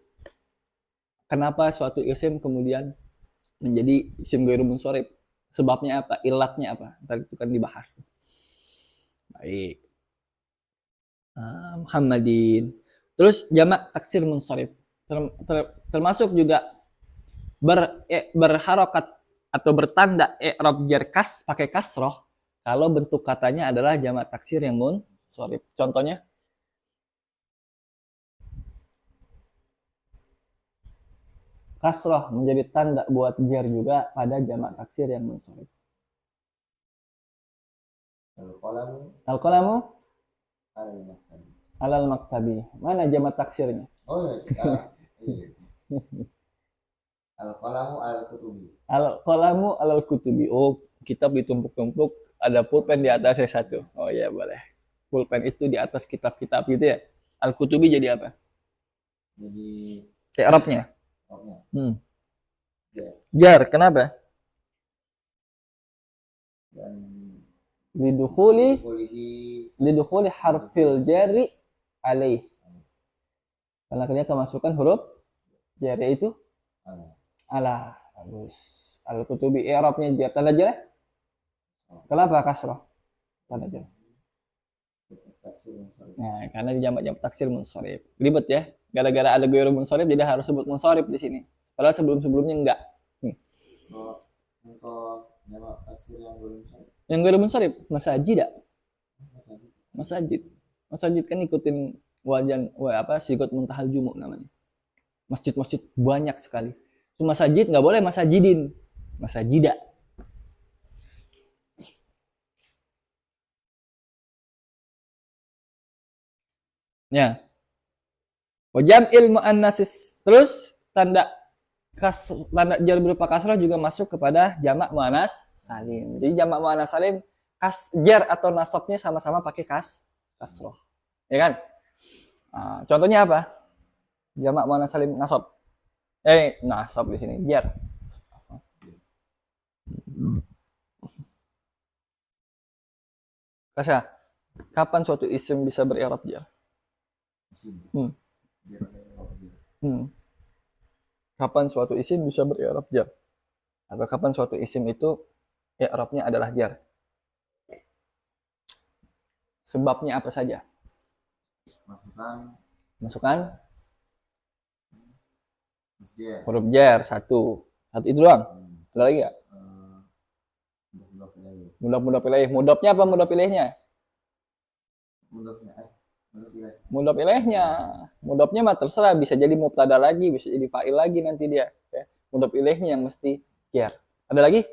Kenapa suatu isim kemudian menjadi isim ghairu munsharib? Sebabnya apa? Ilatnya apa? Ntar itu kan dibahas. Baik. Muhammadin. Terus jamak taksir munsharib. Termasuk juga berharokat atau bertanda i'rab jar pakai kasroh. Kalau bentuk katanya adalah jamak taksir yang munsharif. Contohnya kasrah menjadi tanda buat jar juga pada jamak taksir yang munsharif. Al-qalamu Al-qalamu al-maktabi. alal maktabi. Mana jamak taksirnya? Oh iya. Iya. Al-qalamu al-kutubi. Al-qalamu alal kutubi. Oh, kitab ditumpuk-tumpuk, ada pulpen di atasnya satu. Oh iya, boleh. Pulpen itu di atas kitab-kitab gitu ya. Al-kutubi jadi apa? Jadi I'rabnya. orangnya Jar. Jar, kenapa? dan Lidukhuli kulihi harfil jari alaih. Karena dia kemasukan huruf jar yaitu ala. Bagus. Al-kutubi i'rabnya jar. Tanda jar? Kenapa kasrah? Tanda jar. taksir munsharif. Nah, karena di jamak-jamak taksir munsharif. Ribet ya. Gara-gara ada ghairu munsharif jadi harus sebut munsharif di sini. Padahal sebelum-sebelumnya enggak. Kalau untuk jamak taksir yang belum munsharif, Yang ghairu munsharif masajid. masajid. Masajid. Masajid kan ikutin sigot muntahal jumu namanya. Masjid-masjid banyak sekali. Cuma masjid nggak boleh masajidin. Masajida. Ya. Wajam ilmu annasis. Terus tanda jar berupa kasrah juga masuk kepada jamak muannas salim. Jadi jamak muannas salim jar atau nasabnya sama-sama pakai kasrah. Ya kan? Nah, contohnya apa? Jamak muannas salim nasab. Nasab di sini jar. Kasya, kapan suatu isim bisa beri'rab jar? Kapan suatu isim bisa beri'rab jar? Atau kapan suatu isim itu i'rabnya adalah jar? Sebabnya apa saja? Masukkan huruf jar satu itu doang. Ada lagi nggak? Mudhaf ilaih. Mudhafnya apa mudhaf ilaihnya? Mudhaf ilaihnya. Mudhafnya mah terserah, bisa jadi mubtada lagi, bisa jadi fa'il lagi nanti dia. Ya. Mudhaf ilaihnya yang mesti jar. Ada lagi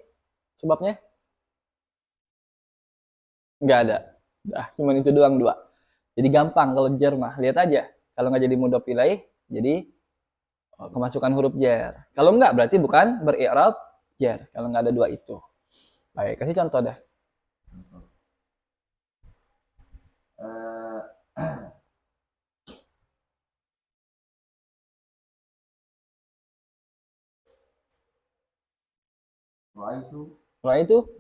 sebabnya? Nggak ada. Cuma itu doang dua. Jadi gampang kalau jar mah. Lihat aja. Kalau nggak jadi mudhaf ilaih, jadi kemasukan huruf jar. Kalau nggak berarti bukan beri'rab jar. Kalau nggak ada dua itu. Baik, kasih contoh dah. Ra'aitul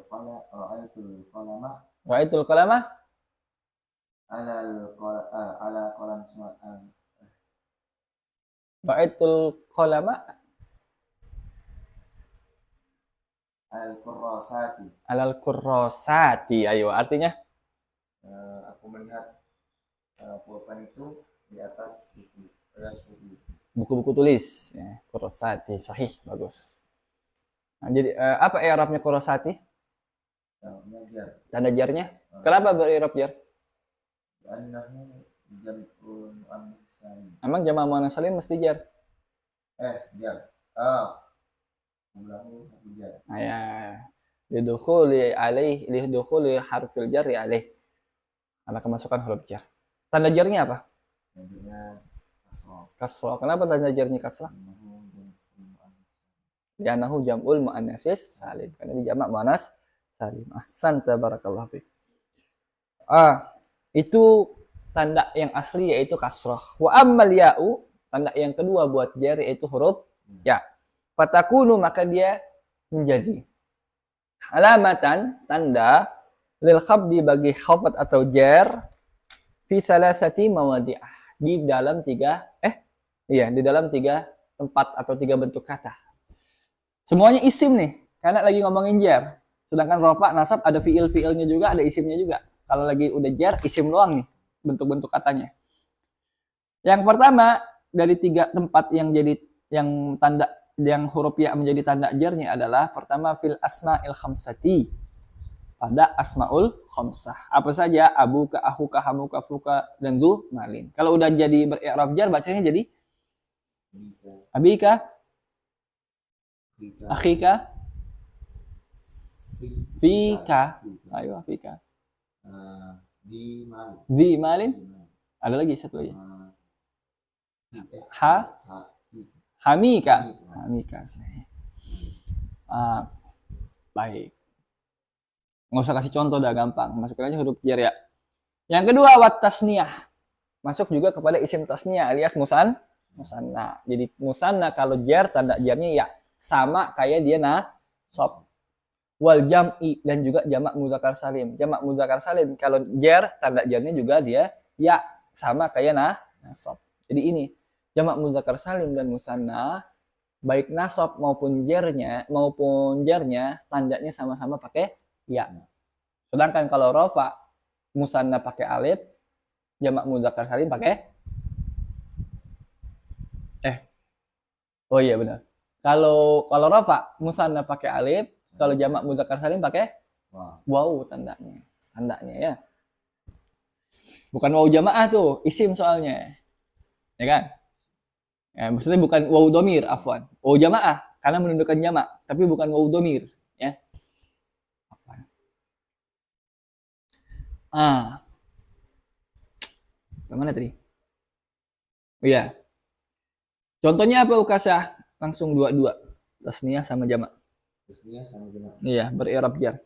qalama Ra'aitul qalama alal kurrasati. Ayo, artinya? Aku melihat pulpen itu di atas buku-buku tulis. Ya, kurrasati, sahih, bagus. Nah, jadi apa i'rabnya kurrasati? Tanda jarnya? Kenapa beri'rab jar? Emang jamak muannas salim mesti jar? Jar. Nah, ya. Lidukhuli harfil jarri alaih. Karena kemasukan huruf jar. Tanda jarnya apa? Kasrah. Kenapa tanda jarnya kasrah? Li'annahu jam'ul muannatsis salim. Karena di jamak muannas salim. Ahsanta barakallahu fiik. Itu tanda yang asli yaitu kasrah. Wa ammal ya'u, tanda yang kedua buat jar yaitu huruf ya. Fatakunu, maka dia menjadi alamatan, tanda lil khabdi bagi khafat atau jar fi salasati mawadi'ah, di dalam tiga tempat atau tiga bentuk kata. Semuanya isim nih, karena lagi ngomongin jar. Sedangkan rafa, nasab ada fiil-fiilnya juga, ada isimnya juga. Kalau lagi udah jar, isim doang nih bentuk-bentuk katanya. Yang pertama dari tiga tempat yang jadi yang tanda yang huruf ya menjadi tanda jarnya adalah pertama fil asma'il khamsati, pada asmaul khamsah. Apa saja? Abuka, akhuka, hamuka, fuka, dan zu malin. Kalau udah jadi beri'rab jar bacanya jadi Bika, abika, Bika, akhika, fika. Bika. Ayo fika. Di mana? Di malin. Di mana? Ada lagi satu lagi. Ha, Hamika. Hamika. Baik. Nggak usah kasih contoh, udah gampang. Masukin aja huruf jar ya. Yang kedua, wat tasniyah. Masuk juga kepada isim tasniyah alias musanna. Jadi musanna kalau jar tanda jarnya ya. Sama kayak dia nasab. Wal jam'i, dan juga jamak muzakkar salim. Jamak muzakkar salim kalau jar tanda jarnya juga dia ya. Sama kayak nasab. Jadi ini jamak muzakkar salim dan musanna baik nasab maupun jarnya standarnya sama-sama pakai ya. Sedangkan kalau rofa musanna pakai alif, jamak muzakkar salim pakai oh iya benar. Kalau rofa musanna pakai alif, kalau jamak muzakkar salim pakai waw tandanya. Tandanya ya. Bukan waw jamaah tuh, isim soalnya. Ya kan? Ya, maksudnya bukan waw domir, afwan. Waw jamaah karena menunjukkan jamak, tapi bukan waw domir, ya. Bagaimana tadi? Oh iya. Contohnya apa Ukasah? Langsung dua-dua. Tasniyah sama jamak. Tasniyah sama jamak. Iya, beri'rab jar.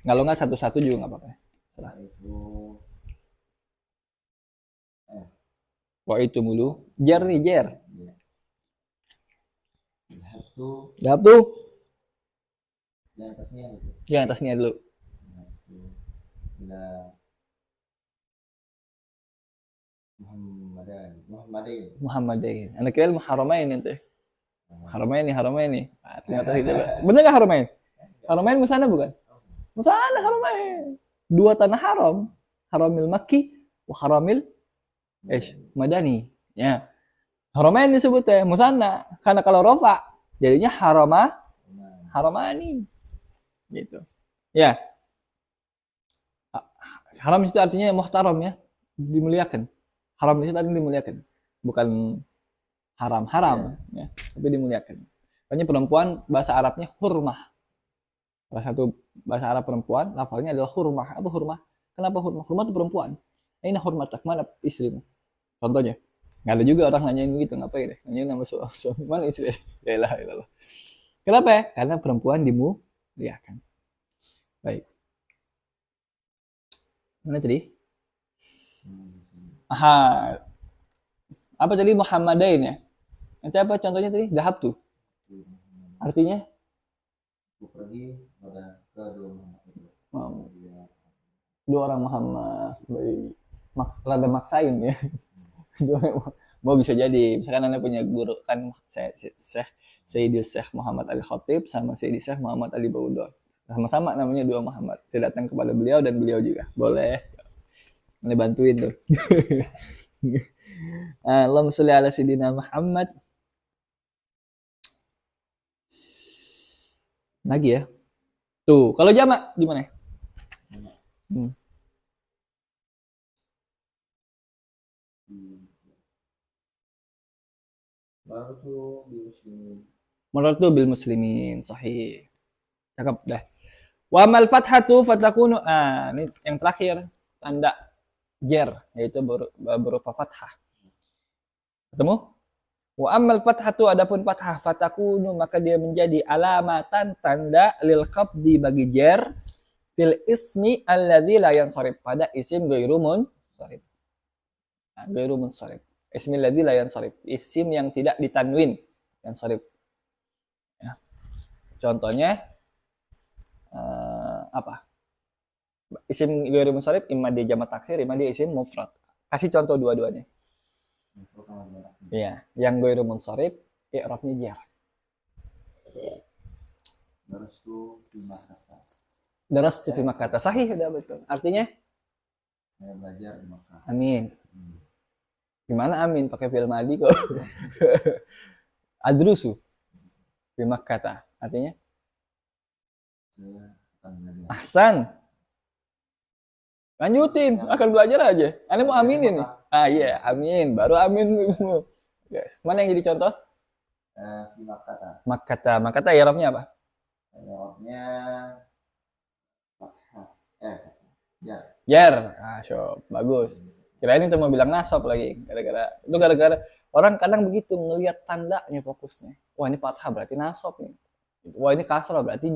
Kalau nggak satu-satu juga nggak apa-apa. Serah. Itu mulu. Jar nih, jar. Dahab tuh. Yang tasniyah itu. Yang tasniyah dulu. Muhammadain. Anak kira Haramain itu. Haramain nih. Ternyata itu. Bener nggak Haramain? Haramain musanna bukan? Musanna Haramain. Dua tanah haram. Haramil Makki, wa haramil Madani. Ya. Haramain disebutnya musanna. Karena kalau rofa jadinya haramani. Gitu. Ya. Haram itu artinya muhtaram ya, dimuliakan. Haram itu artinya dimuliakan, bukan haram ya, tapi dimuliakan. Makanya perempuan bahasa Arabnya hurmah. Salah satu bahasa Arab perempuan lafalnya adalah hurmah. Apa hurmah? Kenapa hurmah? Hurmah itu perempuan. Aina hurmatak, mana istrimu? Contohnya. Nggak ada juga orang nanyain gitu, ngapain deh? Nanyain nama suami, mana istri? Ya ilah. Kenapa ya? Karena perempuan dimuliakan. Baik. Mana tadi? Aha. Apa tadi Muhammadain ya? Nanti apa contohnya tadi? Dahab tuh. Artinya? Pergi pada kedua Muhammad. Dua orang Muhammad. Baik. Rada maksain ya. Mau bisa jadi. Misalkan Anda punya guru kan Sayyidi Syekh Muhammad Ali Khatib sama Sayyidi Syekh Muhammad Ali Baudon. Sama-sama namanya dua Muhammad. Saya datang kepada beliau dan beliau juga. Boleh. Ini bantuin tuh. Allahumma sholli ala sayyidina Muhammad. Lagi ya. Tuh, kalau jamak gimana? Marartu bil muslimin. Sahih. Cakep dah. Wa mal fathatu fatakunu. Ini yang terakhir tanda jar yaitu berupa fathah. Ketemu? Wa ammal fathatu adapun fathah fatakunu maka dia menjadi alamatan tanda lil qabdi bagi jar fil ismi alladzi la yansharif pada isim ghairu munsharif. Ghairu munsharif. Ismi alladzi la yansharif. Isim yang tidak ditanwin yansharif. Ya. Contohnya apa? Isim ghairu munsharif imma dia jamak taksir, imma dia isim mufrad. Kasih contoh dua-duanya. Iya, yang ghairu munsharif i'rabnya jar. Darastu fi Makkah. Sahih, sudah betul. Artinya saya belajar di Makkah. Amin. Gimana amin pakai fi'il madhi kok? Adrusu. Fi Makkah. Artinya? Saya akan belajar. Ahsan. Lanjutin, akan belajar aja. Anda mau aminin nih. Ah iya, amin. Baru amin. Guys, mana yang jadi contoh? Fi Makkah. Makkah. Makkah Arabnya apa? Jawabnya fathah. Jar. Jar. Ah, syok. Bagus. Kirain itu mau bilang nasab lagi. Gara-gara orang kadang begitu ngelihat tandanya fokusnya. Wah, ini fathah berarti nasab nih. Wah, ini kasroh berarti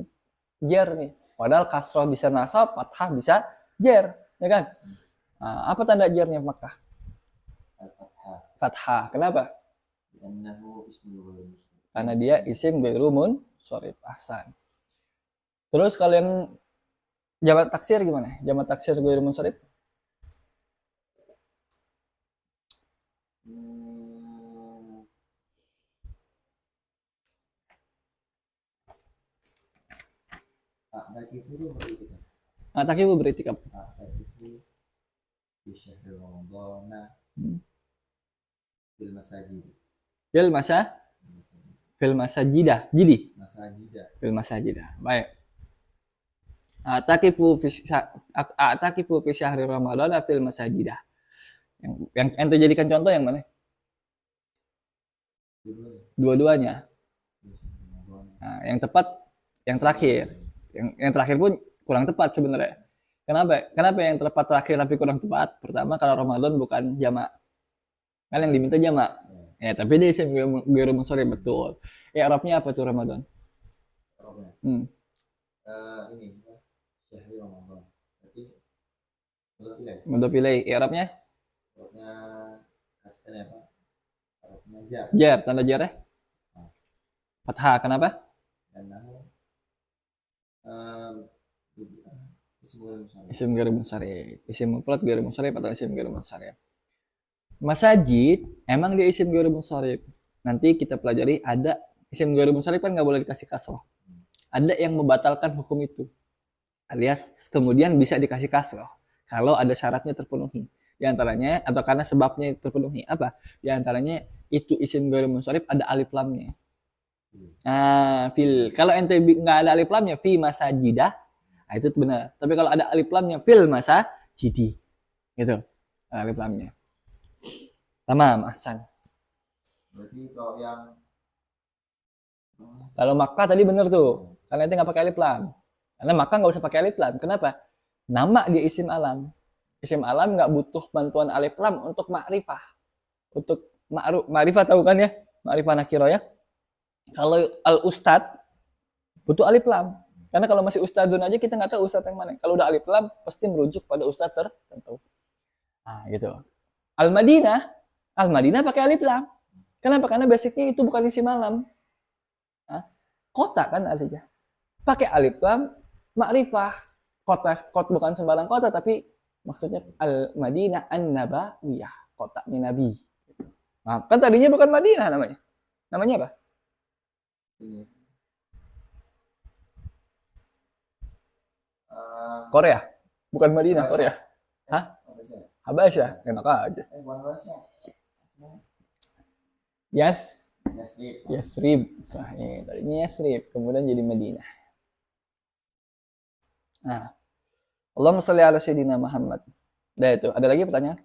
jar nih. Padahal kasroh bisa nasab, fathah bisa jar, ya kan? Nah, apa tanda jarnya Makkah? Al-fathah. Fathah. Kenapa? Li'annahu ismul ghairu munsharif. Karena dia isim ghairu munsharif. Ahsan. Terus kalau yang jamak taksir gimana? Jamak taksir ghairu munsharif? A'takifu itu berarti kan? Atakifu beritikaf. A'takifu fi syahri Ramadhan fil masajid. Fil masajidah. Jidi. Masajidah. Fil masajidah. Baik. A'takifu fi syahri Ramadan fil masajidah. Yang ente jadikan contoh yang mana? Dua-duanya. Nah, yang tepat yang terakhir. Yang terakhir pun kurang tepat sebenarnya. Kenapa yang tepat terakhir tapi kurang tepat? Pertama, kalau Ramadan bukan jamak. Kan yang diminta jamak. Ya, tapi dia isim ghairu munsharif, betul. Arabnya apa tuh Ramadan? Arabnya. Ini syahri Ramadan. Berarti Mudhof ilaih. Arabnya? Arabnya kasihkan apa? Arabnya jar. Jar, tanda jarnya? Fathah, kenapa? Dan nahu Isim ghairu munsharif. Isim mufrad ghairu munsharif atau isim ghairu munsharif. Masajid emang dia isim ghairu munsharif. Nanti kita pelajari ada isim ghairu munsharif kan nggak boleh dikasih kasroh. Ada yang membatalkan hukum itu. Alias kemudian bisa dikasih kasroh kalau ada syaratnya terpenuhi. Di antaranya atau karena sebabnya terpenuhi. Apa? Di antaranya itu isim ghairu munsharif ada alif lamnya. Nah, kalau ente nggak ada alif lamnya fi masajidah, nah itu benar. Tapi kalau ada alif lamnya fil masajidi, gitu alif lamnya. Tamam, ahsan. Berarti kalau Makkah tadi benar tuh, karena ente nggak pakai alif lam. Karena Makkah nggak usah pakai alif lam. Kenapa? Nama dia isim alam. Isim alam nggak butuh bantuan alif lam untuk ma'rifah. Untuk ma'rifah tahu kan ya? Ma'rifah nakiro ya. Kalau al-ustad butuh alif lam. Karena kalau masih ustadzun aja kita nggak tahu ustadz yang mana. Kalau udah alif lam pasti merujuk pada ustadz tertentu. Nah, gitu. Al-Madinah pakai alif lam. Kenapa? Karena basicnya itu bukan isim alam. Kota kan artinya. Pakai alif lam, ma'rifah. Kota bukan sembarang kota tapi maksudnya Al-Madinah An-Nabawiyah, kotanya Nabi. Nah, kan tadinya bukan Madinah namanya. Namanya apa? Korea. Bukan Madinah, Korea. Hah? Habasyah. Enak aja. Yasrib. Sahih. Tadinya Yasrib, kemudian jadi Madinah. Nah, Allahumma sholli ala sayyidina Muhammad. Dah itu. Ada lagi pertanyaan?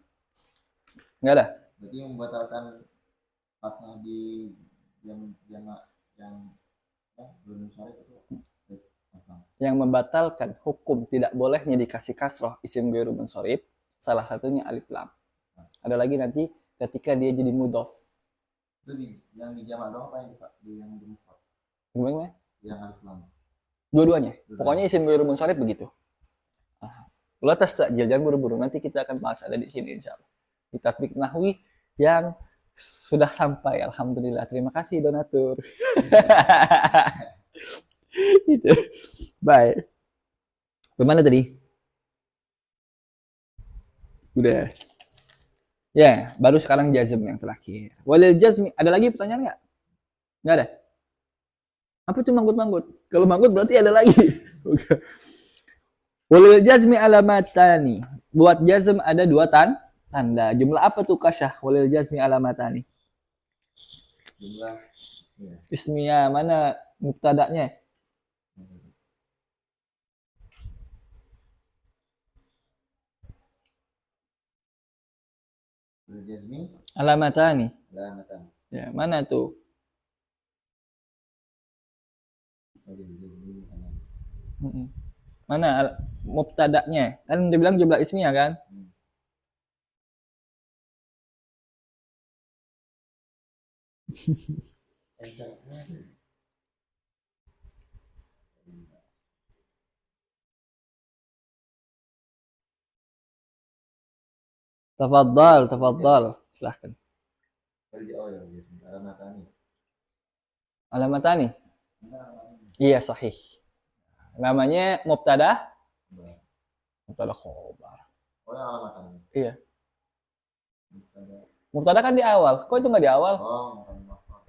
Enggak ada. Berarti yang membatalkan fathah di yang membatalkan hukum tidak bolehnya dikasih kasroh isim ghairu munsharif, salah satunya alif lam. Ada lagi nanti ketika dia jadi mudhof. Itu yang di jamak doang apa yang di mufrad? Gimana? Yang alif lam. Dua-duanya. Pokoknya isim ghairu munsharif begitu. Ulah tasajil, jangan buru-buru. Nanti kita akan bahas ada di sini insyaallah. Di tatbik nahwi yang sudah sampai, alhamdulillah. Terima kasih donatur. Gitu. Baik. Bagaimana tadi? Udah. Ya, baru sekarang jazm yang terakhir. Walil jazmi, ada lagi pertanyaan nggak? Nggak ada. Apa itu manggut-manggut? Kalau manggut berarti ada lagi. Walil jazmi alamatani. Buat jazm ada dua tanda. Jumlah apa tuh kasyah? Walil jazmi alamatani. Jumlah Ismiyah mana Mubtada'nya. Lil jazmi Alamatani. alamatan. Ya, mana tuh? Lil jazmi alamatan. Mm-mm. Mana mubtada'nya? Kan dibilang jumlah ismiyah kan? Tafadhal, tafadhal. Silahkan. Alamatani. Alamatani. Iya, sahih. Namanya mubtada. Mubtada khobar. Oh, yang alamatan. Iya. Mubtada kan di awal. Kok itu nggak di awal? Oh,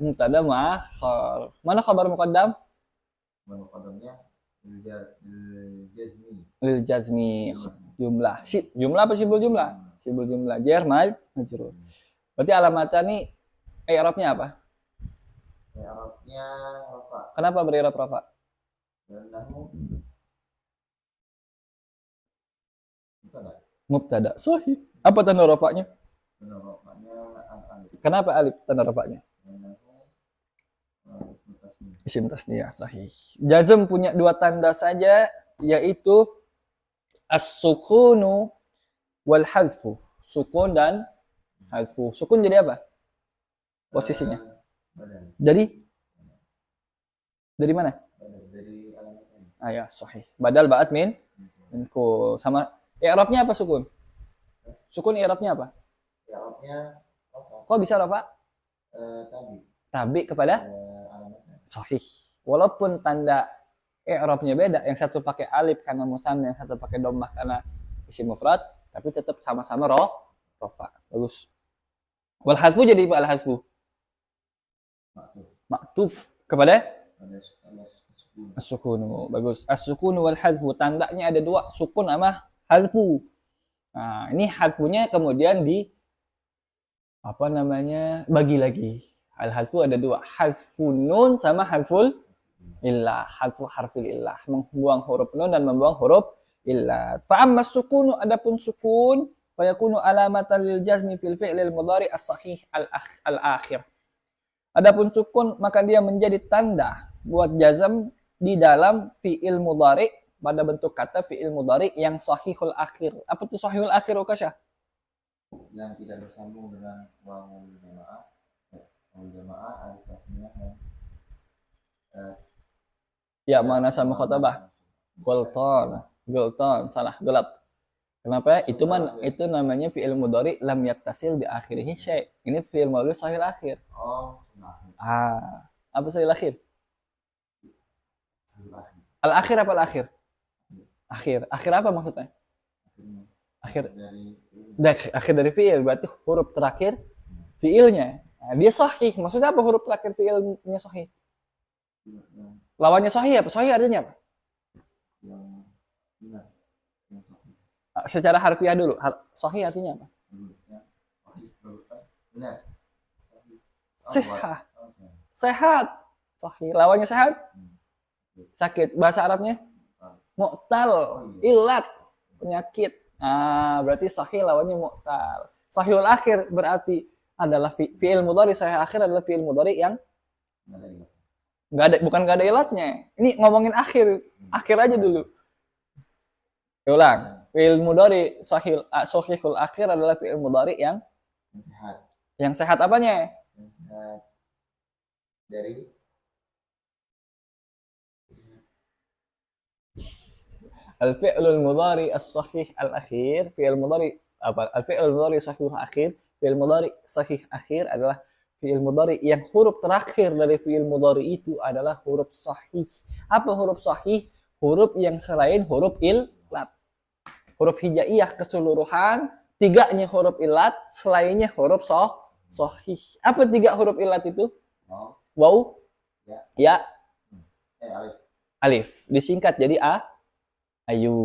Mubtada ma'akhir. Mana khabar muqaddam? muqaddamnya lil jazmi. Lil jazmi. Jumlah. Jumlah apa sibul jumlah? Sibul jumlah. Jar majrur. Berarti alamatnya nih i'rabnya apa? I'rabnya rafa. Kenapa beri'rab rafa? Karena Mubtada. Sahih. Apa tanda rafanya? rafanya alif. Kenapa alif tanda rafanya? Ismu Isim tasniyah sahih. Jazm punya dua tanda saja, yaitu as-sukunu wal hazfu. Sukun dan hazfu. Sukun jadi apa? Posisinya. Badan. Dari mana? Dari alamatnya. Ah ya, sahih. Badal ba'at min sama i'rabnya apa sukun? Sukun i'rabnya apa? I'rabnya rafa. Kok bisa rafa? Tabi. Tabi kepada Alamatnya. sahih. Walaupun tanda i'rabnya beda, yang satu pakai alif karena musanna, yang satu pakai dhammah karena isim mufrad, tapi tetap sama-sama rafa. Bagus. Wal hazfu jadi apa al hazfu? Maktuf kepada as-sukunu. Bagus. As-sukunu wal hazfu. Tandanya ada dua, sukun sama hazfu. Nah, ini hazfunya kemudian di apa namanya? Bagi lagi. Al hazfu ada dua, hazfun nun sama hazful illah. Hazfu harfil illah, membuang huruf nun dan membuang huruf illah. Fa amma sukunu, adapun sukun, fa yakunu alamatan lil jazmi fil fi'lil mudhari as-sahih al-akhir. Adapun sukun maka dia menjadi tanda buat jazm di dalam fi'il mudhari pada bentuk kata fi'il mudhari yang sahihul akhir. Apa itu sahihul akhir, Ukasha? Yang tidak bersambung dengan wawul jamaah. Wawul jamaah alif tasniyah Ya, mana sama khotabah? Gulton, salah, gelat. Kenapa? Itu namanya fi'il mudhari lam yattasil bi akhirih syai'. Ini fi'il mudhari sahih akhir. Oh, Apa sahih akhir? Al-akhir apa al-akhir? Akhir. Akhir apa maksudnya? Akhir dari fi'il, berarti huruf terakhir fi'ilnya. Nah, dia sahih. Maksudnya apa huruf terakhir fi'ilnya sahih? Lawannya sahih apa? Sahih artinya apa? Yang benar. Secara harfiah dulu. Sahih artinya apa? Benar. Sehat. Sehat. Sahih. Lawannya sehat? Sakit. Bahasa Arabnya? Mu'tal. Ilat. Penyakit. Nah, berarti sahih lawannya mu'tal. Sahihul akhir berarti adalah fi'il mudhari. Sahih akhir adalah fi'il mudhari yang bukan gak ada ilatnya. Ini ngomongin akhir aja dulu. Ulang. Fi'il mudhari sahihul akhir adalah fi'il mudhari yang sehat. Yang sehat apanya? Yang sehat dari al-fi'lul mudhari as-sahih al-akhir. Fi'il mudhari apa? Al-fi'lul mudhari sahihul akhir. Fi'il mudhari sahih akhir adalah fi'il mudhari yang huruf terakhir dari fi'il mudhari itu adalah huruf sahih. Apa huruf sahih? Huruf yang selain huruf illat. Huruf hijaiyah keseluruhan, tiganya huruf illat, selainnya huruf sahih. Apa tiga huruf illat itu? Waw, ya, alif. Disingkat jadi ayu.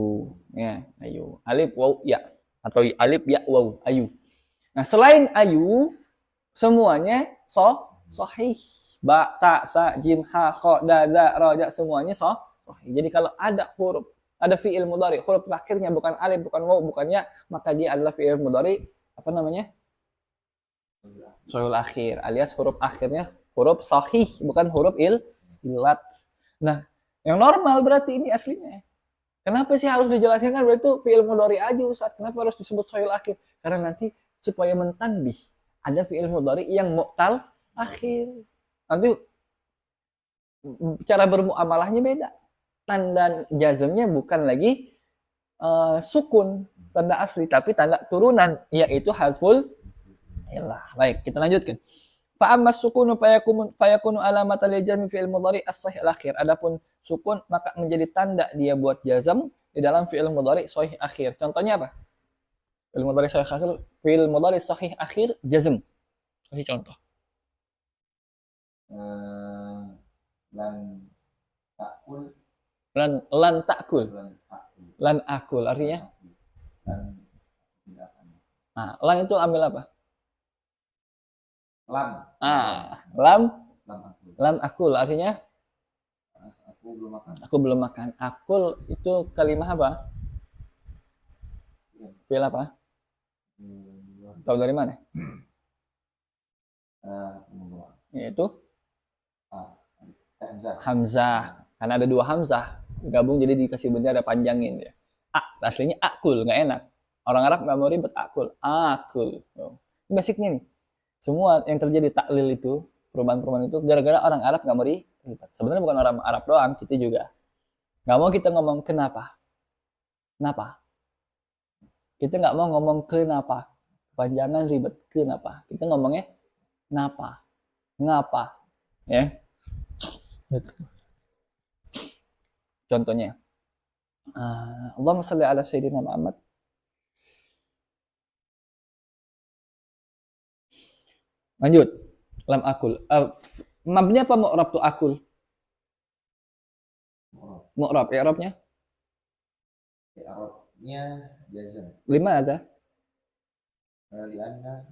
Ya, ayu. Alif, waw, ya. Atau alif, ya, waw, ayu. Nah, selain ayu, semuanya sahih. ba, ta, sa, jim, ha, kha, da, za, ra, ja, semuanya sahih. Jadi kalau ada fi'il mudhari, huruf terakhirnya bukan alif, bukan waw, bukan ya, maka dia adalah fi'il mudhari apa namanya? Sahihul akhir, alias huruf akhirnya huruf sahih, bukan huruf illat. Nah, yang normal berarti ini aslinya. Kenapa sih harus dijelaskan? Kan berarti itu fi'il mudhari aja Ustaz. Kenapa harus disebut sahihul akhir? Karena nanti supaya mentanbih ada fi'il mudhari yang mu'tal akhir. Nanti cara bermuamalahnya beda. Tanda jazmnya bukan lagi sukun, tanda asli, tapi tanda turunan, yaitu harful illah. Baik, kita lanjutkan. Fa amma sukunu fayakunu alamatan lil jazmi fi'il mudhari as-sahih al-akhir. Adapun sukun maka menjadi tanda dia buat jazm di dalam fi'il mudhari sahih akhir. Contohnya apa? Fi'il mudhari sahih akhir jazm. Kasih contoh. Lan takul. Lan takul. Lan akul artinya? Lan tidak akan. Nah, lan itu ambil apa? Lam. Lam akul. Lam akul artinya? Aku belum makan. Aku belum makan. Akul itu kalimah apa? Fi'il apa? Tahu dari mana? Yaitu Hamzah. Karena ada dua Hamzah gabung jadi dikasih benda ada panjangin ya. Aslinya akul, nggak enak. Orang Arab nggak mau ribet, akul. Ini basicnya nih. Semua yang terjadi taklil itu, perubahan-perubahan itu gara-gara orang Arab nggak mau ribet. Sebenarnya bukan orang Arab doang, kita juga nggak mau kita ngomong kenapa. Kita nggak mau ngomong kenapa, panjangan ribet, kenapa. Kita ngomongnya napa, ngapa, ya. Contohnya, Allahumma shalli ala sayyidina Muhammad. Lanjut, lam akul. Mabnya apa mu'rab tuh akul? Mu'rab, i'rabnya? I'rabnya jazm. Lima ada? Lianna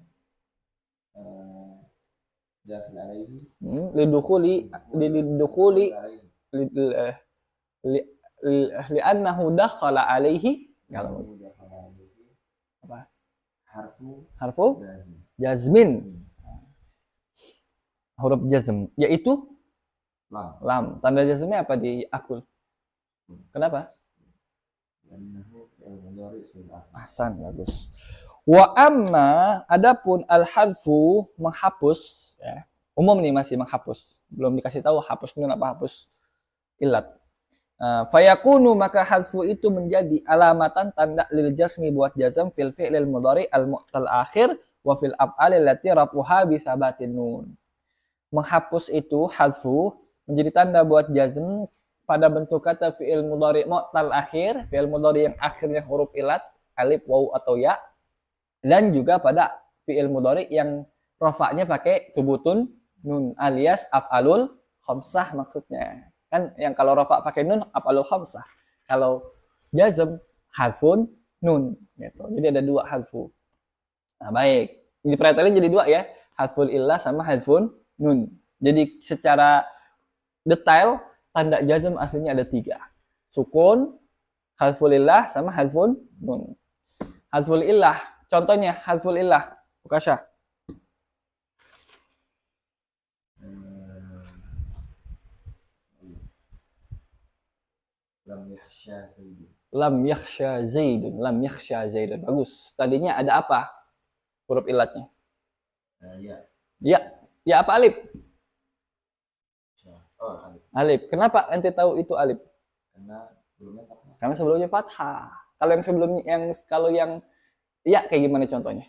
dafil alaihi. Lidukhuli li'annahu dakhala alaihi. Kalau apa? Harfu jazmin. Huruf jazm yaitu lam. Tanda jazmnya apa di akul? Kenapa? Ahsan, bagus. Wa amma adapun al-hadfu menghapus ya. Umum nih masih menghapus. Belum dikasih tahu hapus nun apa hapus illat. Fayakunu maka hadfu itu menjadi alamatan tanda lil jazmi buat jazm fil fi'lil mudhari al-mu'tal akhir wa fil af'ali allati rafuha bi sabatin nun. Menghapus itu hadfu menjadi tanda buat jazm pada bentuk kata fi'il mudhari mu'tal akhir, fi'il mudhari yang akhirnya huruf illat, alif, waw atau ya, dan juga pada fi'il mudhari yang rafa'nya pakai subutun nun alias af'alul khamsah maksudnya. Kan yang kalau rafa' pakai nun af'alul khamsah. Kalau jazm hadfun nun gitu. Jadi ada dua hadfu. Nah, baik. Dipretelin jadi dua ya. Hadful illah sama hadfun nun. Jadi secara detail tanda jazm aslinya ada tiga. Sukun, hadful illah sama hadfun nun. Hadful illah, contohnya hadful illah. Ukasha. Lam yakhsha zaidun. Bagus. Tadinya ada apa? Huruf illatnya. Ya apa alif? Alif. Kenapa ente tahu itu alif? Karena sebelumnya fathah. Kalau yang ya kayak gimana contohnya?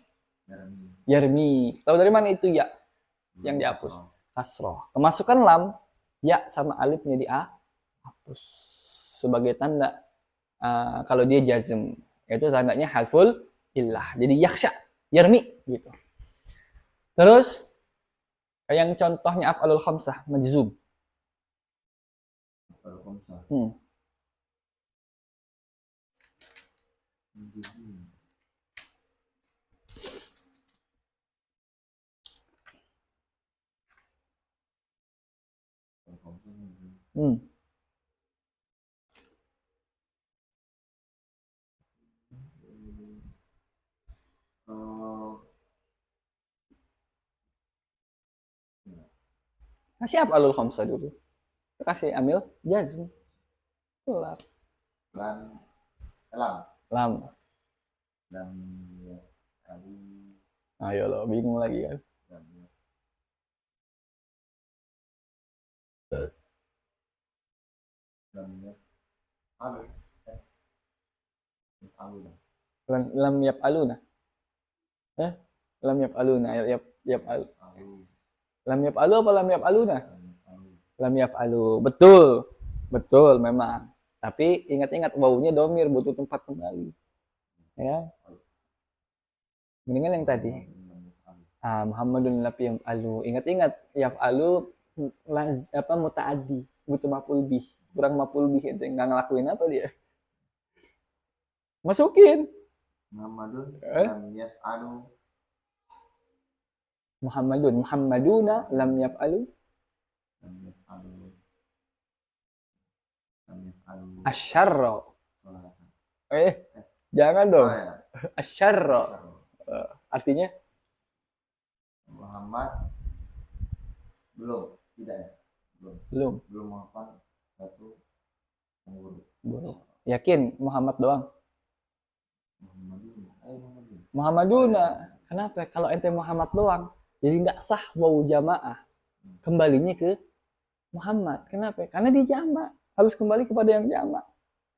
Yarmi. Tahu dari mana itu ya? Yang dihapus. Kasroh. Kemasukan lam, ya sama alifnya dihapus sebagai tanda kalau dia jazm. Itu tandanya hadful illah. Jadi yakhsha, yarmi gitu. Terus yang contohnya af'alul khamsah majzum. Hmm. Oh, Kasih apa alul khamsah dulu? Kasih amil jazm. Kelar. lan lam Lam. lam ya alu Ayo lo, bingung lagi kan. lam ya lam ya alu eh alu lah Lam yap aluna. Eh? Lam yap aluna. Yap alu. alu Lam yap alu apa lam yap aluna? alu Lam yap alu. Betul. Betul memang. Tapi ingat-ingat wawunya domir butuh tempat kembali. Ya. Mendingan yang tadi. Muhammadun lam yap alu. Ingat-ingat yap alu apa mutaaddi, butuh maf'ul bih. Kurang maf'ul bih itu nggak ngelakuin apa dia? Masukin. Muhammadun Eh? lam yaf'alu Muhammaduna lam yaf'alu lam yaf'alu lam yaf'alu asyarra. sholatan. Jangan Oh dong. ya, Asyarra. Artinya Muhammad belum tidak ya belum. belum menghafal satu huruf. Buruk. Yakin Muhammad doang. Muhammadun Muhammadun Muhammaduna. Kenapa? Kalau ente Muhammad doang, jadi nggak sah wawu jamaah. Kembalinya ke Muhammad. Kenapa? Karena dia jamak. Harus kembali kepada yang jamak.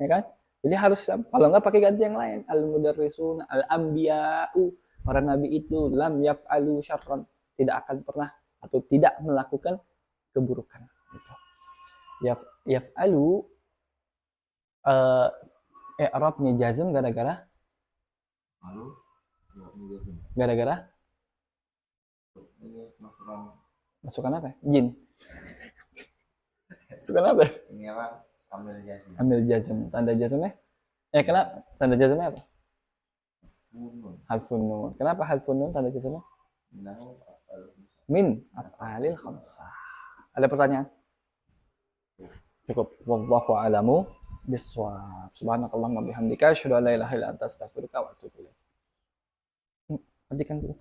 Ya kan? Jadi harus, kalau nggak pakai ganti yang lain. Al-mudarrisuna, al-anbiya'u. Para nabi itu lam yaf'alu syarran. Tidak akan pernah atau tidak melakukan keburukan. Gitu. Yaf'alu i'rabnya jazm gara-gara lalu ya, ini jazm. gara-gara Ini masukan masukan apa? Jin. Masukan apa? ini apa ambil jazm Ambil jazm. Tanda jazmnya? Kenapa? Tanda jazmnya apa? funun Hadfun nun. Kenapa hadfun nun tanda jazmnya? minahu Min af'alil khamsah. Ada pertanyaan? Cukup. Wallahu a'lamu bissawab. Subhanakallahumma bihamdika asyhadu an la ilaha illa anta astaghfiruka wa atubu ilaik. Matikan dulu.